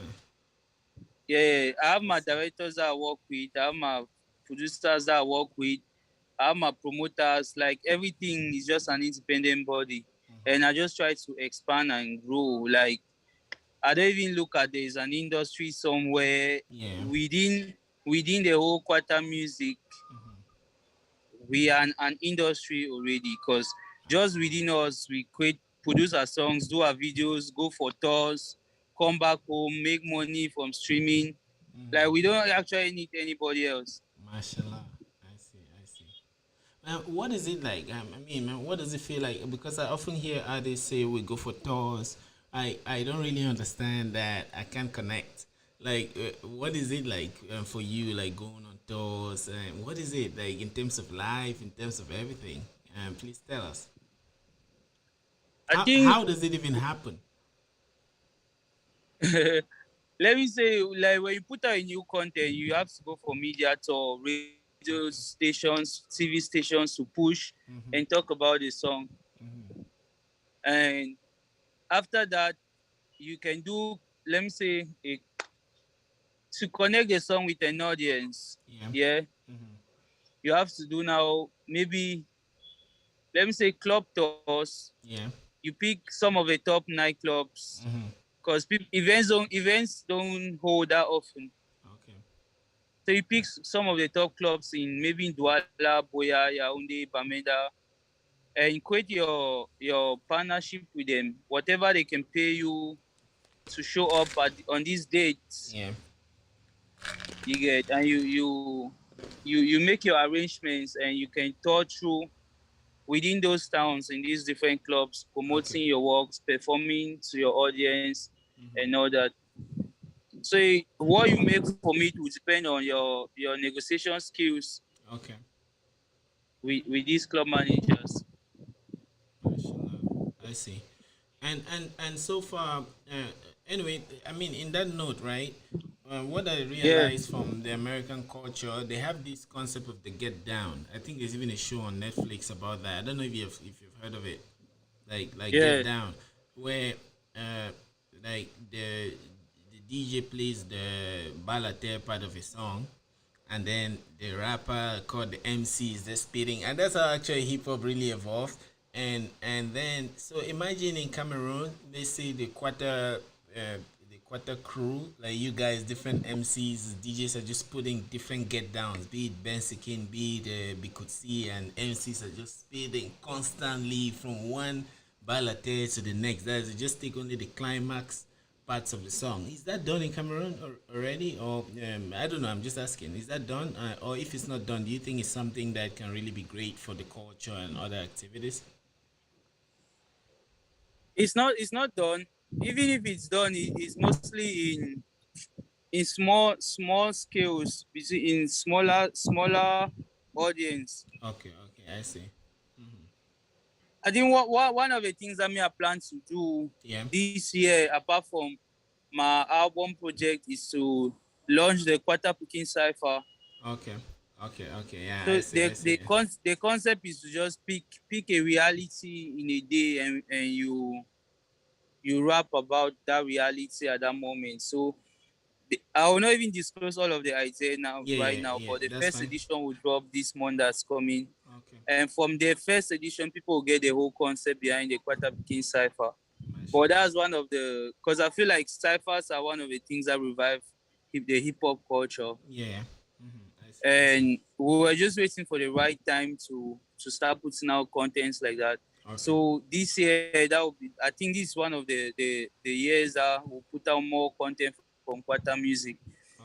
Yeah, I have I my see. directors that I work with, I have my producers that I work with, I have my promoters. Like everything is just an independent body, and I just try to expand and grow. Like I don't even look at there's an industry somewhere Yeah. within the whole Kwata music. We are an industry already because just within us, we create, produce our songs, do our videos, go for tours, come back home, make money from streaming. Like we don't actually need anybody else. Mashallah. I see. I see. What is it like? I mean, man, what does it feel like? Because I often hear artists say we go for tours. I don't really understand that. I can't connect. Like, what is it like for you? Like going on tours, and what is it like in terms of life, in terms of everything? Please tell us. I think How does it even happen? let me say, like when you put out a new content, you have to go for media tour, radio Okay. stations, TV stations to push and talk about the song. And after that, you can do, let me say, to connect the song with an audience. Yeah. Yeah, you have to do now maybe, let me say, club tours. Yeah. You pick some of the top nightclubs because events don't hold that often. Okay. So you pick some of the top clubs in maybe Douala, Boya, Yaoundé, Bamenda, and create your partnership with them. Whatever they can pay you to show up on these dates, Yeah. you get, and you make your arrangements, and you can tour through within those towns in these different clubs, Okay. promoting your works, performing to your audience, and all that. So what you make for me will depend on your negotiation skills Okay. with these club managers. Mashallah. I see. And so far, anyway, I mean, in that note, right? What I Yeah, realized from the American culture, they have this concept of the get down. I think there's even a show on Netflix about that. I don't know if you've heard of it, like get yeah. down, where uh, like the DJ plays the balate part of a song, and then the rapper called the MC is just spitting, and that's how actually hip hop really evolved. And then so imagine in Cameroon, they say the quarter crew, like you guys, different MCs, DJs are just putting different get downs, be it Ben Sikin, be it Bikutsi, and MCs are just spitting constantly from one balate to the next. That is, just take only the climax parts of the song. Is that done in Cameroon already, or I don't know? I'm just asking. Is that done, or if it's not done, do you think it's something that can really be great for the culture and other activities? It's not done. Even if it's done, it's mostly in small scales, in smaller audience. Okay, okay, I see. I think what one of the things that me I plan to do Yeah. this year, apart from my album project, is to launch the Kwata Pikin Cypher. Okay, okay, okay. Yeah, I So see. I the see. the con- the concept is to just pick a reality in a day, and you rap about that reality at that moment. So I will not even disclose all of the idea now Yeah, right yeah, now, yeah. but the That's first fine. edition will drop this month that's coming. Okay, And from the first edition, people will get the whole concept behind the Kwata Pikin Cypher. But mashallah. that's one of the, because I feel like ciphers are one of the things that revive the hip hop culture. Yeah. I see. I see. And we were just waiting for the right time to start putting out contents like that. Okay. So this year, that will be, I think this is one of the years that we'll put out more content from Kwata Music.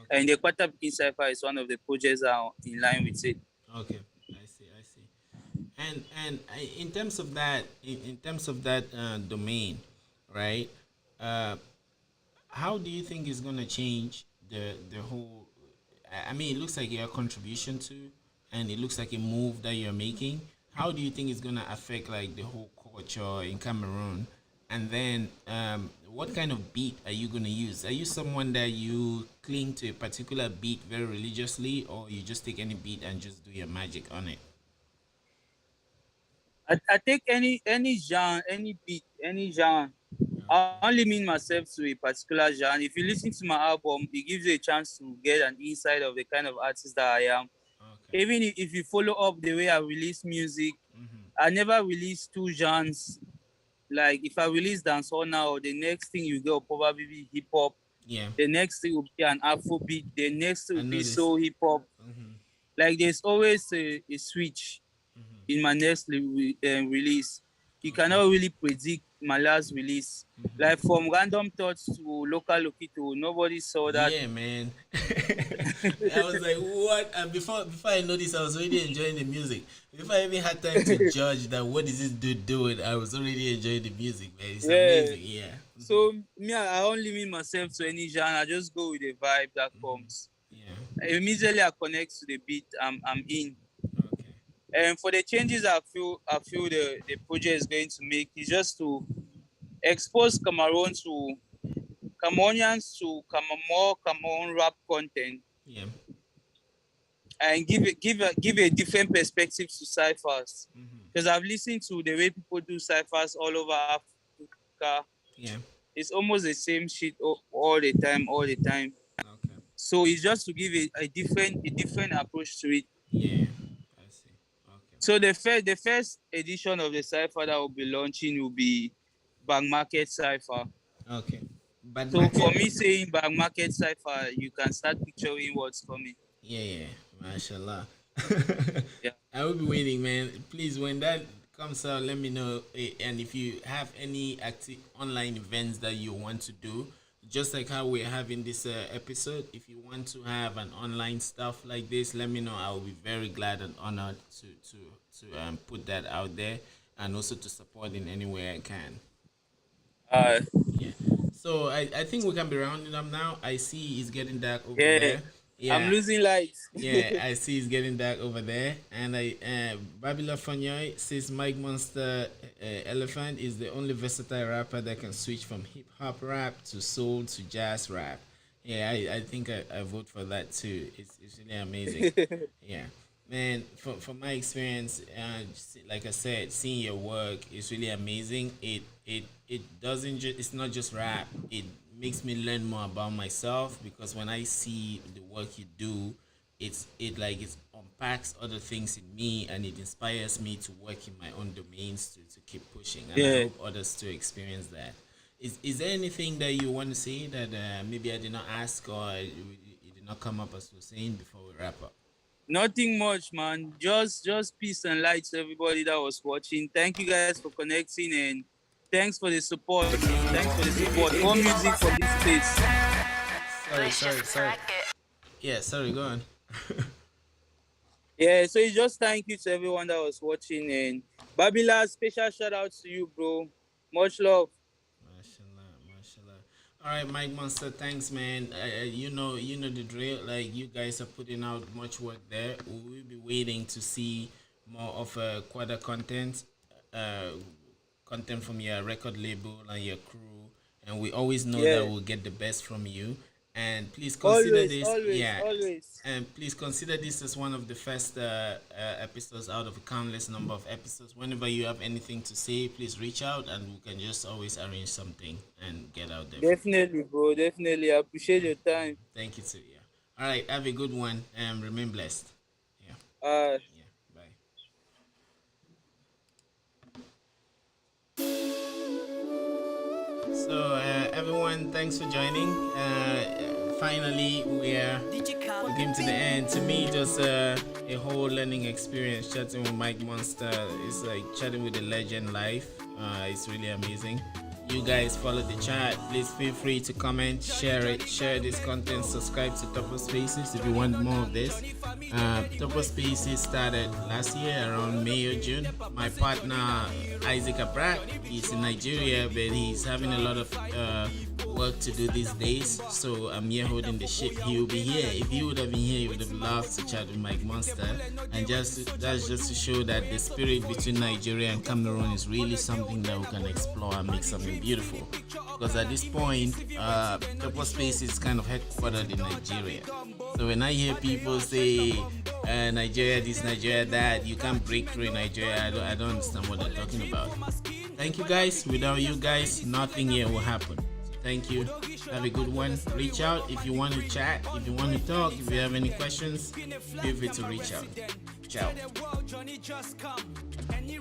And the Okay. Kwata Pikin Cypher is one of the projects that are in line with it. Okay. I see. I see. And in terms of that, in terms of that domain, right? Uh, how do you think is gonna change the whole? I mean, it looks like your contribution to, and it looks like a move that you're making. How do you think it's gonna affect like the whole culture in Cameroon? And then, what kind of beat are you gonna use? Are you someone that you cling to a particular beat very religiously, or you just take any beat and just do your magic on it? I take any genre, any beat, any genre. I Okay. only mean myself to a particular genre. If you listen to my album, it gives you a chance to get an insight of the kind of artist that I am. Okay. Even if you follow up the way I release music, I never release two genres like if I release dancehall now, the next thing you get will probably be hip hop. Yeah, The next thing will be an Afro beat. The next thing I will be noticed. soul hip hop. Like there's always a switch in my next release. You cannot really predict my last release. Like from random thoughts to local Lokito, nobody saw that. Yeah, man. I was like, what? And before I noticed, I was already enjoying the music. Before I even had time to judge that what is this dude doing, I was already enjoying the music, man. It's Yeah. amazing, yeah. So me, I don't limit myself to any genre. I just go with the vibe that comes. Yeah. Immediately I connect to the beat. I'm in. Okay. And for the changes I feel the project is going to make is just to expose Cameroonians to more Cameroon rap content Yeah. and give a different perspective to ciphers. Because I've listened to the way people do ciphers all over Africa. Yeah. It's almost the same shit all the time. Okay. So it's just to give a different approach to it. Yeah. I see. Okay. So the first edition of the cipher that will be launching will be Bag Market Cipher. Okay. But So for market. me saying Bag Market Cipher, you can start picturing what's coming. Yeah, yeah, mashallah. Yeah. I will be waiting, man. Please, when that comes out, let me know. And if you have any active online events that you want to do, just like how we're having this episode, if you want to have an online stuff like this, let me know. I will be very glad and honored to put that out there and also to support in any way I can. Uh, Yeah. So I think we can be rounding up now. I see it's getting dark over yeah. there. I'm Yeah. losing light. Yeah, I see it's getting dark over there. And Babila Fanyoy says Mike Monster Elephant is the only versatile rapper that can switch from hip hop rap to soul to jazz rap. Yeah, I think I vote for that too. It's really amazing. Yeah. Man, from my experience, like I said, seeing your work is really amazing. It doesn't just it's not just rap. It makes me learn more about myself because when I see the work you do, it unpacks other things in me and it inspires me to work in my own domains to keep pushing. And I Yeah. hope others to experience that. Is there anything that you want to say that maybe I did not ask or it did not come up as we're saying before we wrap up? Nothing much, man. Just peace and light to everybody that was watching. Thank you guys for connecting and thanks for the support. Thanks for the support. More music for this space. Let's just crack it. Yeah, sorry, go on. Yeah, so it's just thank you to everyone that was watching and Babila, special shout out to you, bro. Much love. Mashallah, mashallah. All right, Mike Monster, thanks, man. You know the drill. Like you guys are putting out much work there. We will be waiting to see more of Kwata uh, content from your record label and your crew, and we always know Yeah. that we'll get the best from you. And please consider Always, this, always, yeah. always. And please consider this as one of the first episodes out of a countless number of episodes. Whenever you have anything to say, please reach out and we can just always arrange something and get out there. Definitely, bro. Definitely. I appreciate your time. Thank you too. Yeah. All right. Have a good one and remain blessed. Yeah. Uh Yeah. Bye. So everyone, thanks for joining. Finally, we came to the end. To me, just a whole learning experience. Chatting with Mike Monster is like chatting with a legend live. It's really amazing. You guys follow the chat. Please feel free to comment, share it, share this content, subscribe to Topper Spaces if you want more of this. Topper Spaces started last year around May or June. My partner Isaac Abrat, he's in Nigeria, but he's having a lot of work to do these days. So I'm here holding the ship. He will be here. If he would have been here, he would have loved to chat with Mike Monster. And that's just to show that the spirit between Nigeria and Cameroon is really something that we can explore and make something beautiful. Because at this point, Topper Space is kind of headquartered in Nigeria. So when I hear people say Nigeria this, Nigeria that, you can't break through in Nigeria, I don't understand what they're talking about. Thank you guys. Without you guys, nothing here will happen. So thank you. Have a good one. Reach out if you want to chat, if you want to talk, if you have any questions, feel free to reach out. Ciao.